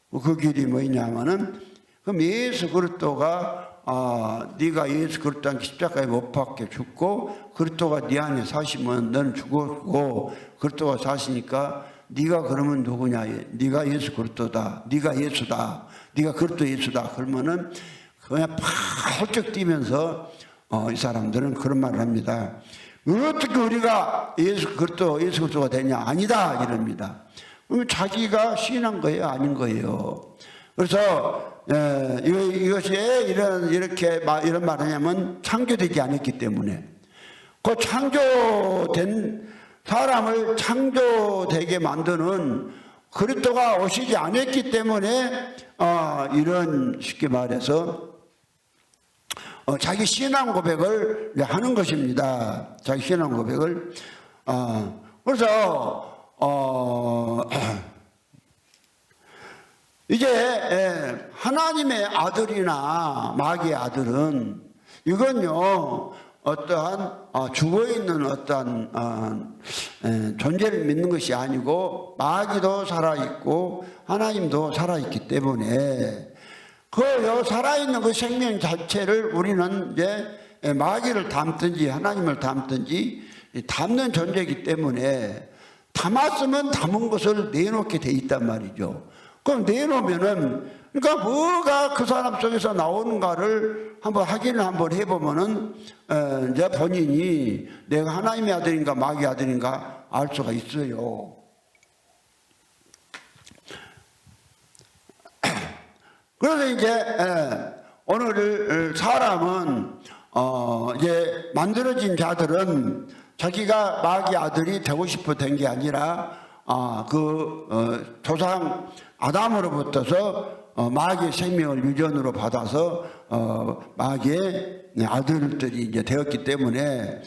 A: 그 길이 뭐냐면은, 그럼 예수 그리스도가 네가 예수 그리스도한테 십자가에 못 박혀 죽고 그리스도가 네 안에 사시면 너는 죽었고 그리스도가 사시니까 네가 그러면 누구냐? 네가 예수 그리스도다. 네가 예수다. 네가 그리스도 예수다. 그러면은 그냥 펄쩍 뛰면서 이 사람들은 그런 말을 합니다. 어떻게 우리가 예수 그리스도가 되냐? 아니다 이럽니다. 그러면 자기가 시인한 거예요, 아닌 거예요. 그래서 이것이 이렇게 이런 말을 하냐면 창조되지 않았기 때문에, 그 창조된 사람을 창조되게 만드는 그리스도가 오시지 않았기 때문에 이런 쉽게 말해서 자기 신앙 고백을 하는 것입니다. 자기 신앙 고백을. 그래서 이제 하나님의 아들이나 마귀의 아들은 이건요 어떠한 죽어있는 어떠한 존재를 믿는 것이 아니고 마귀도 살아있고 하나님도 살아있기 때문에 그 살아있는 그 생명 자체를 우리는 이제 마귀를 담든지 하나님을 담든지 담는 존재이기 때문에 담았으면 담은 것을 내놓게 돼 있단 말이죠. 그럼 내놓으면은 그러니까 뭐가 그 사람 속에서 나오는가를 한번 확인을 한번 해보면은 이제 본인이 내가 하나님의 아들인가 마귀의 아들인가 알 수가 있어요. 그래서 이제 오늘 사람은 이제 만들어진 자들은 자기가 마귀의 아들이 되고 싶어 된 게 아니라 조상 아담으로부터서 마귀의 생명을 유전으로 받아서 마귀의 아들들이 이제 되었기 때문에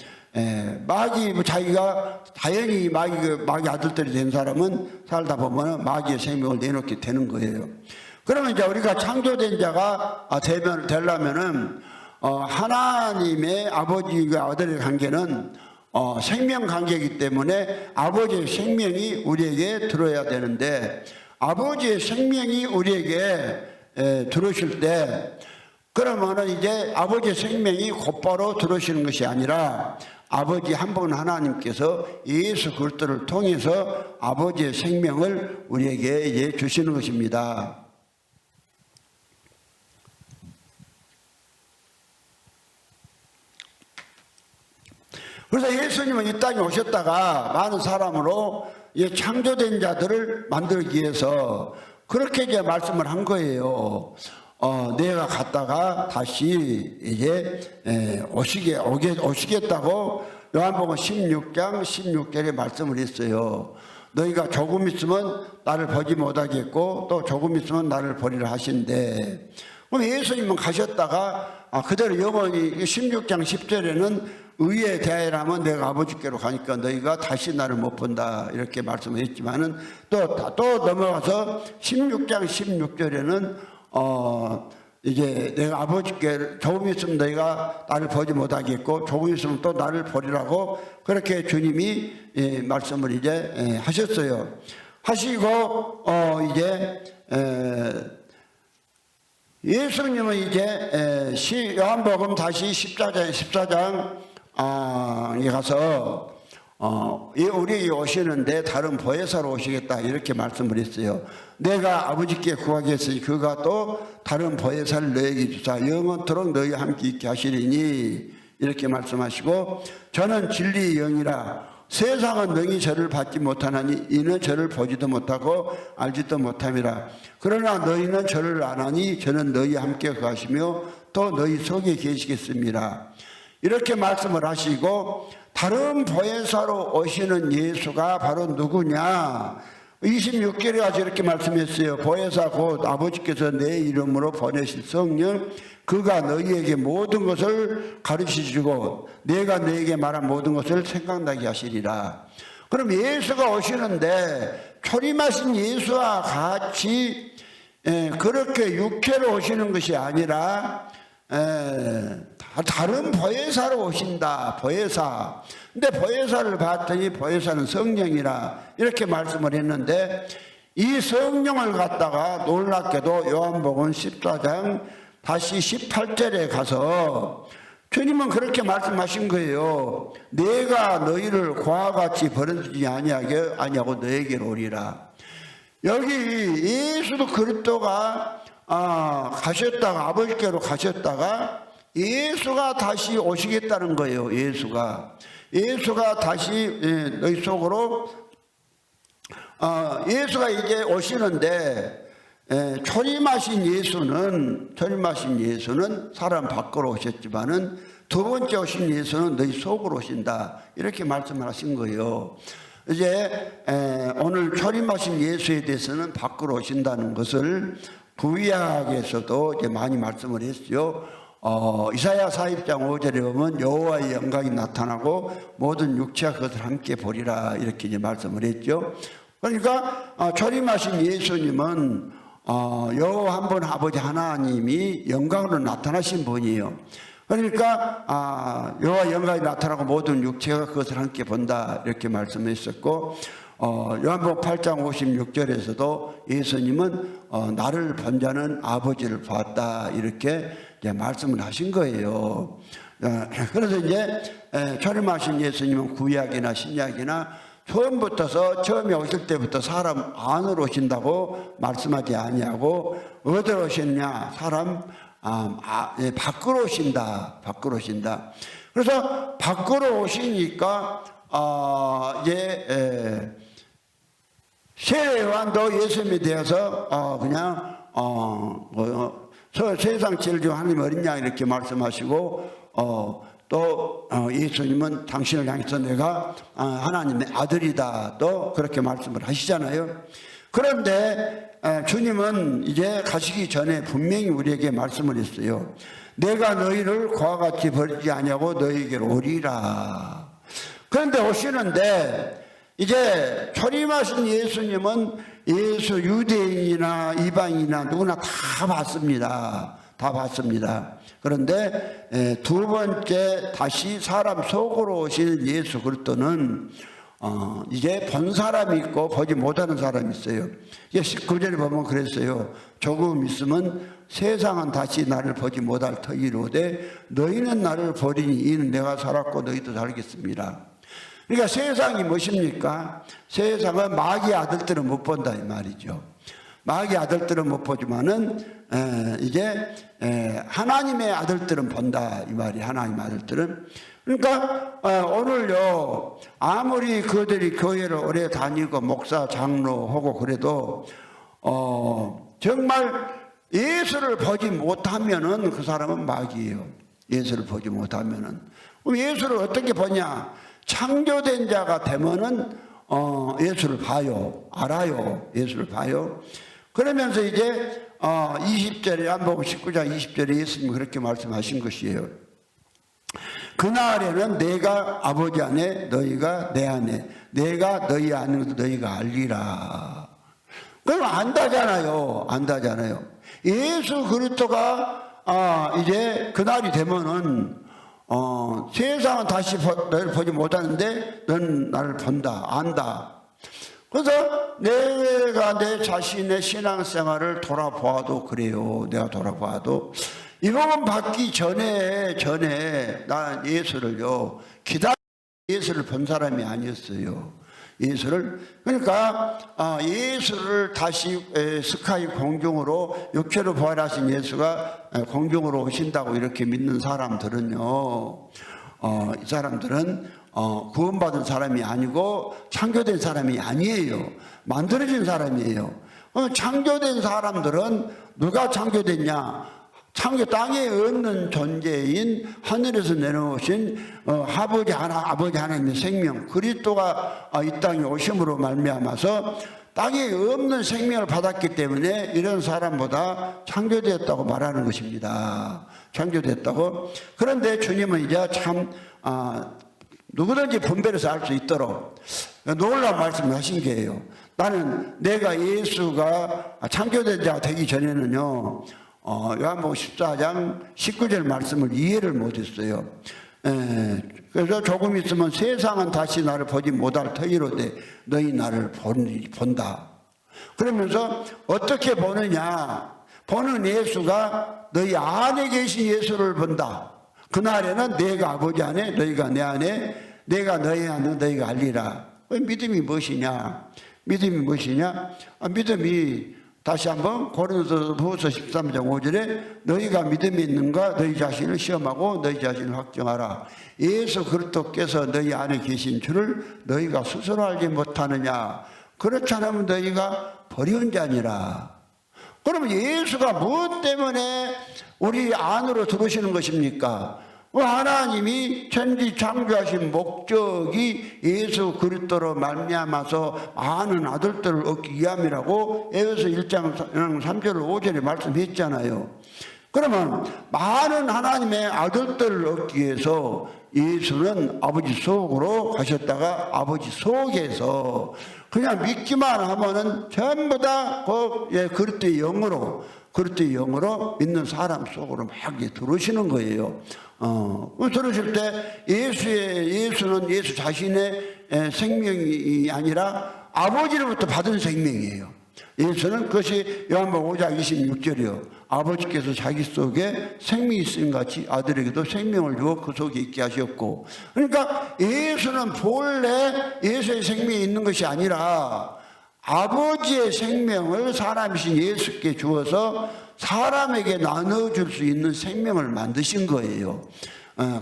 A: 자기가 자연히 마귀 아들들이 된 사람은 살다 보면 마귀의 생명을 내놓게 되는 거예요. 그러면 이제 우리가 창조된 자가 되려면은 하나님의 아버지와 아들의 관계는 생명 관계이기 때문에 아버지의 생명이 우리에게 들어야 되는데 아버지의 생명이 우리에게 들어오실 때 그러면은 이제 아버지의 생명이 곧바로 들어오시는 것이 아니라 아버지 한 분 하나님께서 예수 그리스도를 통해서 아버지의 생명을 우리에게 이제 주시는 것입니다. 그래서 예수님은 이 땅에 오셨다가 많은 사람으로 창조된 자들을 만들기 위해서 그렇게 이제 말씀을 한 거예요. 내가 갔다가 다시 이제 오시겠다고 요한복음 16장 16절에 말씀을 했어요. 너희가 조금 있으면 나를 보지 못하겠고 또 조금 있으면 나를 보리라 하신대. 그럼 예수님은 가셨다가 그대로 영원히 16장 10절에는 의에 대하여라면 내가 아버지께로 가니까 너희가 다시 나를 못 본다 이렇게 말씀을 했지만은 또 넘어가서 16장 16절에는 이제 내가 아버지께 조금 있으면 너희가 나를 보지 못하겠고 조금 있으면 또 나를 보리라고 그렇게 주님이 말씀을 이제 하셨어요. 하시고 이제 예수님은 이제 요한복음 다시 14장 가서 우리에게 오시는데 다른 보혜사로 오시겠다 이렇게 말씀을 했어요. 내가 아버지께 구하겠으니 그가 또 다른 보혜사를 너에게 주사 영원토록 너희와 함께 있게 하시리니 이렇게 말씀하시고 저는 진리의 영이라 세상은 능히 저를 받지 못하나니 이는 저를 보지도 못하고 알지도 못함이라. 그러나 너희는 저를 아나니 저는 너희와 함께 거하시며 또 너희 속에 계시겠습니다. 이렇게 말씀을 하시고 다른 보혜사로 오시는 예수가 바로 누구냐? 26절에 가서 이렇게 말씀했어요. 보혜사 곧 아버지께서 내 이름으로 보내실 성령 그가 너희에게 모든 것을 가르치시고 내가 너희에게 말한 모든 것을 생각나게 하시리라. 그럼 예수가 오시는데 초림하신 예수와 같이 그렇게 육체로 오시는 것이 아니라 다른 보혜사로 오신다. 보혜사. 근데 보혜사를 봤더니 보혜사는 성령이라 이렇게 말씀을 했는데 이 성령을 갖다가 놀랍게도 요한복음 14장 다시 18절에 가서 주님은 그렇게 말씀하신 거예요. 내가 너희를 고와 같이 버려두지 아니하고 너에게로 오리라. 여기 예수도 그리스도가 가셨다가 아버지께로 가셨다가 예수가 다시 오시겠다는 거예요. 예수가 다시 너희 속으로 예수가 이제 오시는데 초림하신 예수는 사람 밖으로 오셨지만은 두 번째 오신 예수는 너희 속으로 오신다 이렇게 말씀을 하신 거예요. 이제 오늘 초림하신 예수에 대해서는 밖으로 오신다는 것을 구약에서도 이제 많이 말씀을 했어요. 이사야 40장 5절에 보면 여호와의 영광이 나타나고 모든 육체가 그것을 함께 보리라 이렇게 이제 말씀을 했죠. 그러니까 초림하신 예수님은 여호와 한 분 아버지 하나님이 영광으로 나타나신 분이에요. 그러니까 여호와 영광이 나타나고 모든 육체가 그것을 함께 본다 이렇게 말씀했었고, 요한복음 8장 56절에서도 예수님은 나를 본 자는 아버지를 봤다 이렇게 이제 말씀을 하신 거예요. 그래서 이제 초림하신 예수님은 구약이나 신약이나 처음에 오실 때부터 사람 안으로 오신다고 말씀하지 아니하고 어디로 오셨냐, 사람 밖으로 오신다. 밖으로 오신다. 그래서 밖으로 오시니까 이제 세례요한도 예수님에 대해서 그냥 세상 제일 좋은 하나님 어린 양 이렇게 말씀하시고, 또 예수님은 당신을 향해서 내가 하나님의 아들이다 또 그렇게 말씀을 하시잖아요. 그런데 주님은 이제 가시기 전에 분명히 우리에게 말씀을 했어요. 내가 너희를 그와 같이 버리지 아니하고 너희에게로 오리라. 그런데 오시는데 이제 초림하신 예수님은 예수 유대인이나 이방인이나 누구나 다 봤습니다. 다 봤습니다. 그런데 두 번째 다시 사람 속으로 오시는 예수 그리스도는 이제 본 사람이 있고 보지 못하는 사람이 있어요. 19절에 보면 그랬어요. 조금 있으면 세상은 다시 나를 보지 못할 터이로되 너희는 나를 보리니 이는 내가 살았고 너희도 살겠습니다. 그러니까 세상이 무엇입니까? 세상은 마귀의 아들들은 못 본다 이 말이죠. 마귀의 아들들은 못 보지만은 이제 하나님의 아들들은 본다 이 말이. 하나님의 아들들은. 그러니까 오늘요 아무리 그들이 교회를 오래 다니고 목사 장로하고 그래도 정말 예수를 보지 못하면은 그 사람은 마귀예요. 예수를 보지 못하면은. 그럼 예수를 어떻게 보냐? 창조된 자가 되면은 예수를 봐요. 알아요. 예수를 봐요. 그러면서 이제 20절에 요한복음 19장 20절에 예수님이 그렇게 말씀하신 것이에요. 그날에는 내가 아버지 안에 너희가 내 안에 내가 너희 안에 너희가 알리라. 그럼 안다잖아요. 안다잖아요. 예수 그리스도가 이제 그날이 되면은 세상은 다시 너를 보지 못하는데 넌 나를 본다. 안다. 그래서 내가 내 자신의 신앙생활을 돌아보아도 그래요. 내가 돌아보아도 이 복음 받기 전에 나 예수를요 예수를 본 사람이 아니었어요. 예수를. 그러니까 예수를 다시 스카이 공중으로 육체로 부활하신 예수가 공중으로 오신다고 이렇게 믿는 사람들은요, 이 사람들은 구원받은 사람이 아니고 창조된 사람이 아니에요. 만들어진 사람이에요. 창조된 사람들은 누가 창조됐냐? 땅에 없는 존재인 하늘에서 내려오신 아버지 하나님의 생명 그리스도가 이 땅에 오심으로 말미암아서 땅에 없는 생명을 받았기 때문에 이런 사람보다 창조되었다고 말하는 것입니다. 창조됐다고. 그런데 주님은 이제 참 누구든지 분별해서 알 수 있도록 놀라운 말씀을 하신 게예요. 나는 내가 예수가 창조된 자가 되기 전에는요 요한복음 14장 19절 말씀을 이해를 못했어요. 그래서 조금 있으면 세상은 다시 나를 보지 못할 터이로되 너희 나를 본다. 그러면서 어떻게 보느냐? 보는 예수가 너희 안에 계신 예수를 본다. 그날에는 내가 아버지 안에 너희가 내 안에 내가 너희 안에 너희가 알리라. 믿음이 무엇이냐? 믿음이 무엇이냐? 믿음이 다시 한번 고린도후서 13장 5절에 너희가 믿음이 있는가 너희 자신을 시험하고 너희 자신을 확정하라. 예수 그리스도께서 너희 안에 계신 줄을 너희가 스스로 알지 못하느냐. 그렇지 않으면 너희가 버리운 자니라. 그러면 예수가 무엇 때문에 우리 안으로 들어오시는 것입니까? 하나님이 천지 창조하신 목적이 예수 그리스도로 말미암아서 많은 아들들을 얻기 위함이라고 에베소 1장 3절 5절에 말씀했잖아요. 그러면 많은 하나님의 아들들을 얻기 위해서 예수는 아버지 속으로 가셨다가 아버지 속에서 그냥 믿기만 하면은 전부 다 그리스도의 영으로 믿는 사람 속으로 막 들어오시는 거예요. 들어오실 때 예수는 예수 자신의 생명이 아니라 아버지로부터 받은 생명이에요. 예수는 그것이 요한복음 5장 26절이요. 아버지께서 자기 속에 생명이 있음 같이 아들에게도 생명을 주어 그 속에 있게 하셨고. 그러니까 예수는 본래 예수의 생명이 있는 것이 아니라 아버지의 생명을 사람이신 예수께 주어서 사람에게 나눠줄 수 있는 생명을 만드신 거예요.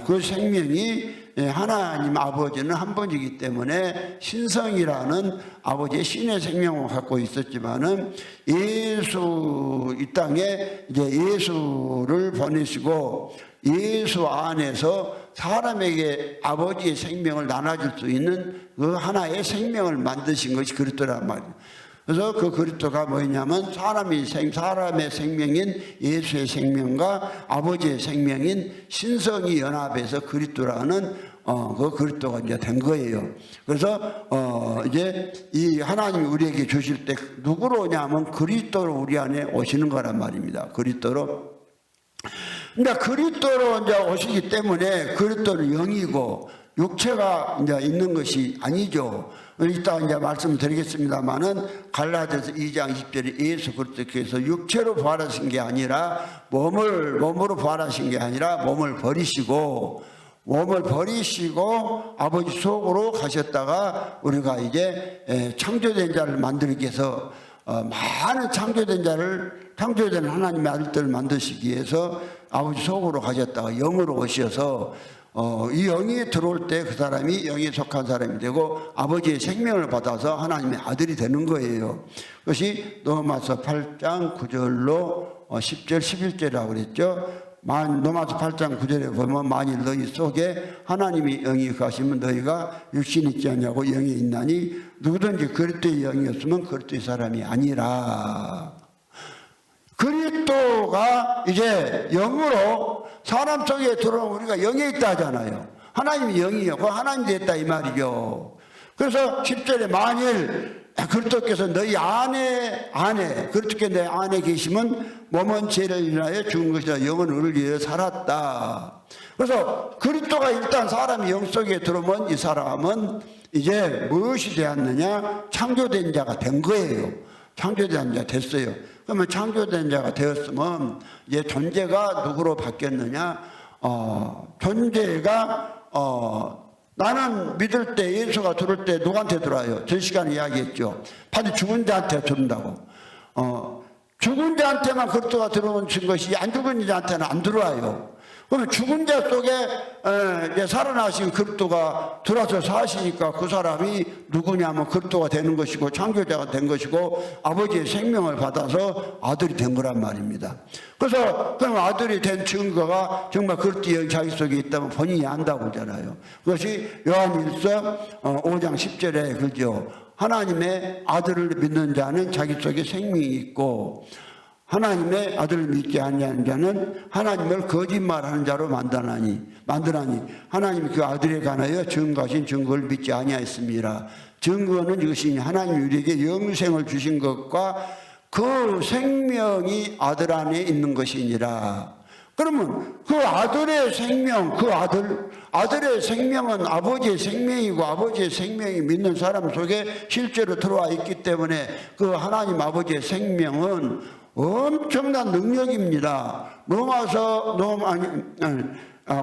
A: 그 생명이 하나님 아버지는 한 분이기 때문에 신성이라는 아버지의 신의 생명을 갖고 있었지만은 예수 이 땅에 이제 예수를 보내시고 예수 안에서 사람에게 아버지의 생명을 나눠줄 수 있는 그 하나의 생명을 만드신 것이 그리스도란 말이에요. 그래서 그 그리스도가 뭐냐면 사람의 생명인 예수의 생명과 아버지의 생명인 신성이 연합해서 그리스도라는 그 그리스도가 이제 된 거예요. 그래서 이제 이 하나님이 우리에게 주실 때 누구로 오냐면 그리스도로 우리 안에 오시는 거란 말입니다. 그리스도로. 근데 그리스도로 이제 오시기 때문에 그리스도는 영이고 육체가 이제 있는 것이 아니죠. 이따 이제 말씀드리겠습니다만은 갈라디아서 2장 20절에 예수 그리스도께서 육체로 부활하신 게 아니라 몸으로 부활하신 게 아니라 몸을 버리시고 아버지 속으로 가셨다가 우리가 이제 창조된 자를 만들기 위해서 많은 창조된 하나님의 아들들을 만드시기 위해서 아버지 속으로 가셨다가 영으로 오셔서 이 영이 들어올 때 그 사람이 영에 속한 사람이 되고 아버지의 생명을 받아서 하나님의 아들이 되는 거예요. 그것이 로마서 8장 9절로 10절 11절이라고 그랬죠. 로마서 8장 9절에 보면 만일 너희 속에 하나님이 영이 가시면 너희가 육신이 있지 않냐고 영이 있나니 누구든지 그리스도의 영이었으면 그리스도의 사람이 아니라. 그리스도가 이제 영으로 사람 속에 들어오면 우리가 영에 있다 하잖아요. 하나님이 영이요. 그 하나님이 됐다 이 말이죠. 그래서 10절에 만일 그리스도께서 너희 그리스도께 내 안에 계시면 몸은 죄를 인하여 죽은 것이라 영은 의를 위하여 살았다. 그래서 그리스도가 일단 사람이 영 속에 들어오면 이 사람은 이제 무엇이 되었느냐? 창조된 자가 된 거예요. 창조된 자가 됐어요. 그러면 창조된 자가 되었으면 이제 존재가 누구로 바뀌었느냐? 존재가 나는 믿을 때 예수가 들어올 때 누구한테 들어와요? 전 시간에 이야기했죠. 반드시 죽은 자한테 들어온다고. 죽은 자한테만 그리스도가 들어오는 것이 안 죽은 자한테는 안 들어와요. 그러면 죽은 자 속에 살아나신 그리스도가 들어와서 사시니까 그 사람이 누구냐면 그리스도가 되는 것이고 창조자가 된 것이고 아버지의 생명을 받아서 아들이 된 거란 말입니다. 그래서 그럼 아들이 된 증거가 정말 그리스도의 자기 속에 있다면 본인이 안다고 하잖아요. 그것이 요한일서 5장 10절에 그죠. 하나님의 아들을 믿는 자는 자기 속에 생명이 있고 하나님의 아들을 믿지 아니하는 자는 하나님을 거짓말하는 자로 만드나니 하나님이 그 아들에 관하여 증거하신 증거를 믿지 아니하였습니다. 증거는 이것이니 하나님이 우리에게 영생을 주신 것과 그 생명이 아들 안에 있는 것이니라. 그러면 그 아들의 생명, 아들의 생명은 아버지의 생명이고 아버지의 생명이 믿는 사람 속에 실제로 들어와 있기 때문에 그 하나님 아버지의 생명은 엄청난 능력입니다.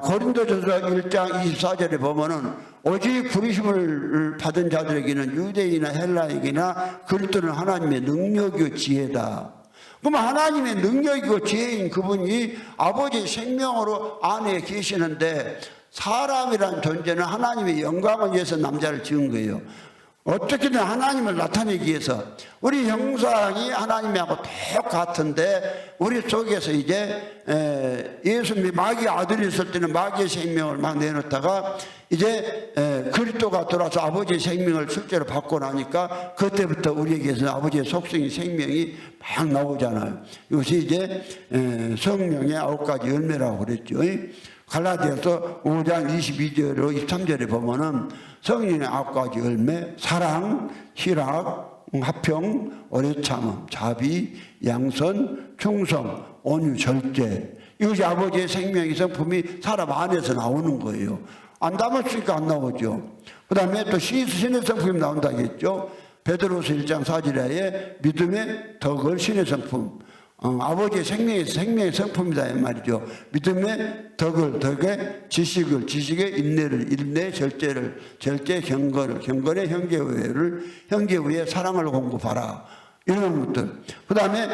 A: 고린도전서 1장 24절에 보면은 오직 부르심을 받은 자들에게는 유대인이나 헬라인이나 그리스도는 하나님의 능력이요 지혜다. 그럼 하나님의 능력이고 지혜인 그분이 아버지의 생명으로 안에 계시는데 사람이라는 존재는 하나님의 영광을 위해서 남자를 지은 거예요. 어떻게든 하나님을 나타내기 위해서 우리 형상이 하나님하고 똑같은데 우리 속에서 이제 예수님이 마귀의 아들이 있을 때는 마귀의 생명을 막 내놓다가 이제 그리스도가 돌아서 아버지의 생명을 실제로 받고 나니까 그때부터 우리에게서 아버지의 속성이 생명이 막 나오잖아요. 이것이 이제 성령의 9가지 열매라고 그랬죠. 갈라디아서 5장 22절로 23절에 보면은 성령의 9가지 열매, 사랑, 희락, 화평, 오래 참음, 자비, 양선, 충성, 온유, 절제. 이것이 아버지의 생명의 성품이 사람 안에서 나오는 거예요. 안 담았으니까 안 나오죠. 그 다음에 또 신의 성품이 나온다겠죠. 베드로서 1장 4절에 믿음의 덕을 신의 성품. 아버지의 생명의 성품이다 이 말이죠. 믿음의 덕의 지식의 인내 절제를, 절제 경건의 형제우애 사랑을 공급하라. 이런 것들. 그 다음에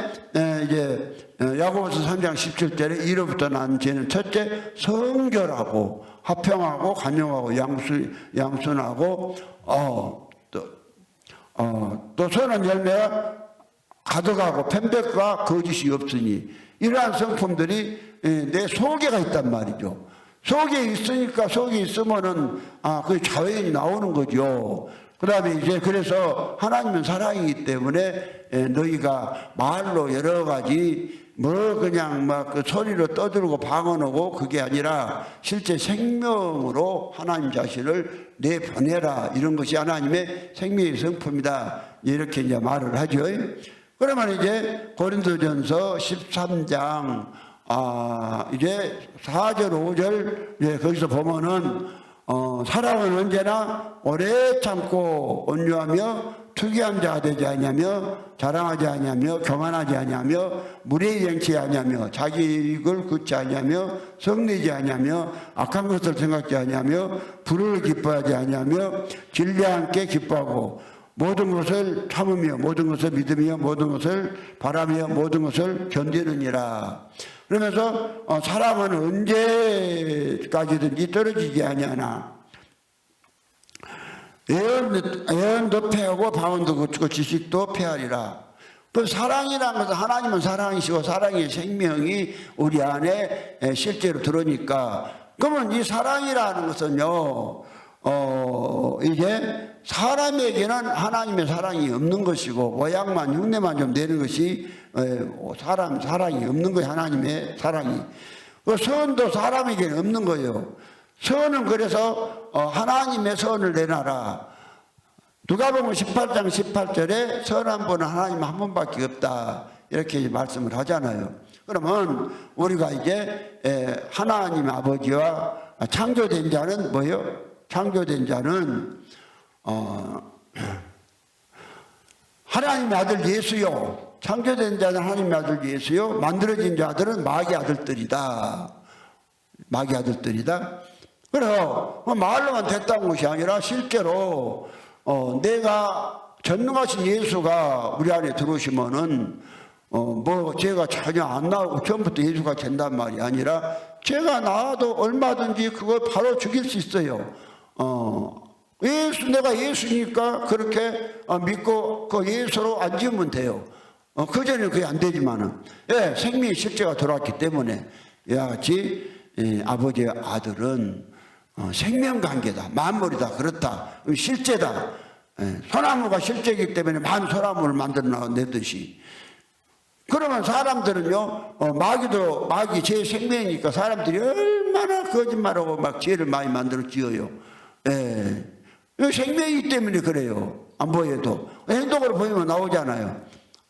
A: 이제 야고보서 3장 17절에 이로부터 난 죄는 첫째 성결하고 화평하고 간용하고 양순하고 또 선한 열매가 가득하고 편백과 거짓이 없으니 이러한 성품들이 내 속에가 있단 말이죠. 속에 있으니까 속에 있으면은 그 자연이 나오는 거죠. 그 다음에 이제 그래서 하나님은 사랑이기 때문에 너희가 말로 여러 가지 그냥 막 그 소리로 떠들고 방언하고 그게 아니라 실제 생명으로 하나님 자신을 내보내라. 이런 것이 하나님의 생명의 성품이다. 이렇게 이제 말을 하죠. 그러면 이제 고린도전서 13장 이제 4절 5절 거기서 보면은 사랑은 언제나 오래 참고 온유하며 투기한 자 되지 아니하며 자랑하지 아니하며 교만하지 아니하며 무례히 행치 아니하며 자기 이익을 굳지 아니하며 성내지 아니하며 악한 것을 생각지 아니하며 불을 기뻐하지 아니하며 진리와 함께 기뻐하고 모든 것을 참으며 모든 것을 믿으며 모든 것을 바라며 모든 것을 견디느니라. 그러면서 사랑은 언제까지든지 떨어지지 아니하나 예언도 패하고 방언도 그치고 지식도 패하리라. 그 사랑이라는 것은 하나님은 사랑이시고 사랑의 생명이 우리 안에 실제로 들어오니까 그러면 이 사랑이라는 것은요 이제 사람에게는 하나님의 사랑이 없는 것이고 모양만 흉내만 좀 내는 것이 사랑이 없는 거예요. 하나님의 사랑이. 그 선도 사람에게는 없는 거예요. 선은 그래서 하나님의 선을 내놔라. 누가복음 18장 18절에 선한 분은 하나님 한 분밖에 없다. 이렇게 말씀을 하잖아요. 그러면 우리가 이제 하나님 아버지와 창조된 자는 뭐예요? 창조된 자는 하나님의 아들 예수요. 창조된 자는 하나님의 아들 예수요. 만들어진 자들은 마귀 아들들이다. 마귀 아들들이다. 그래서 말로만 됐다는 것이 아니라 실제로 내가 전능하신 예수가 우리 안에 들어오시면은 죄가 전혀 안 나오고 처음부터 예수가 된단 말이 아니라 죄가 나와도 얼마든지 그걸 바로 죽일 수 있어요. 내가 예수니까 그렇게 믿고 그 예수로 안 지으면 돼요. 그전에는 그게 안 되지만은 생명의 실제가 돌아왔기 때문에 이와 같이 아버지의 아들은 생명관계다. 만물이다. 그렇다. 실제다. 소나무가 실제이기 때문에 만 소나무를 만들어내듯이. 그러면 사람들은요, 마귀 제 생명이니까 사람들이 얼마나 거짓말하고 막 죄를 많이 만들어 지어요. 생명이기 때문에 그래요. 안 보여도. 행동으로 보이면 나오잖아요.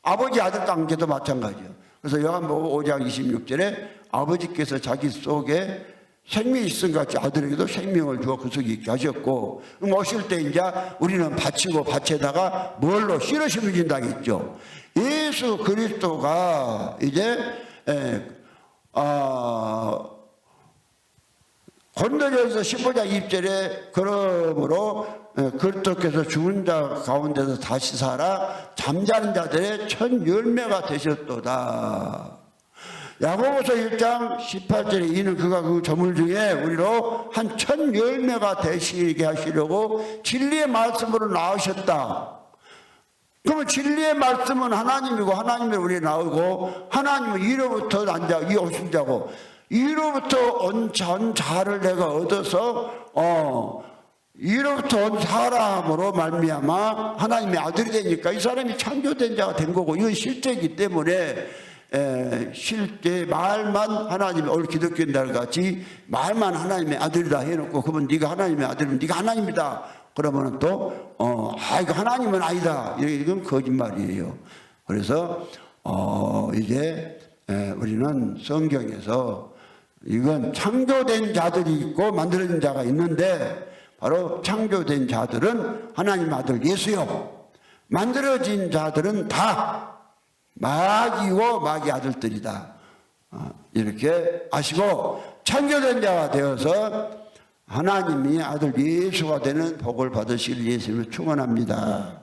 A: 아버지 아들 관계도 마찬가지예요. 그래서 요한복음 5장 26절에 아버지께서 자기 속에 생명이 있음 같이 아들에게도 생명을 주어 그 속에 있게 하셨고, 오실 때 이제 우리는 밭이고 밭에다가 뭘로 씨를 심어진다겠죠. 예수 그리스도가 이제 고린도전서 15장 2절에 그러므로 그리스도께서 죽은 자 가운데서 다시 살아 잠자는 자들의 첫 열매가 되셨도다. 야고보서 1장 18절에 이는 그가 그 저물 중에 우리로 한 1010매가 되시게 하시려고 진리의 말씀으로 나오셨다. 그러면 진리의 말씀은 하나님이고 하나님이 우리에 나오고 하나님은 이로부터 난 자, 이 오신 자고 이로부터 온 자를 내가 얻어서 이로부터 온 사람으로 말미암아 하나님의 아들이 되니까 이 사람이 창조된 자가 된 거고 이건 실제이기 때문에 실제 말만 하나님의 오늘 기독교인들 같이 말만 하나님의 아들이다 해놓고 그러면 네가 하나님의 아들이면 네가 하나님이다 그러면 또 이거 하나님은 아니다 이건 거짓말이에요. 그래서 이제 우리는 성경에서 이건 창조된 자들이 있고 만들어진 자가 있는데 바로 창조된 자들은 하나님 아들 예수요. 만들어진 자들은 다 마귀고 마귀 아들들이다. 이렇게 아시고 창조된 자가 되어서 하나님이 아들 예수가 되는 복을 받으실 예수님을 축원합니다.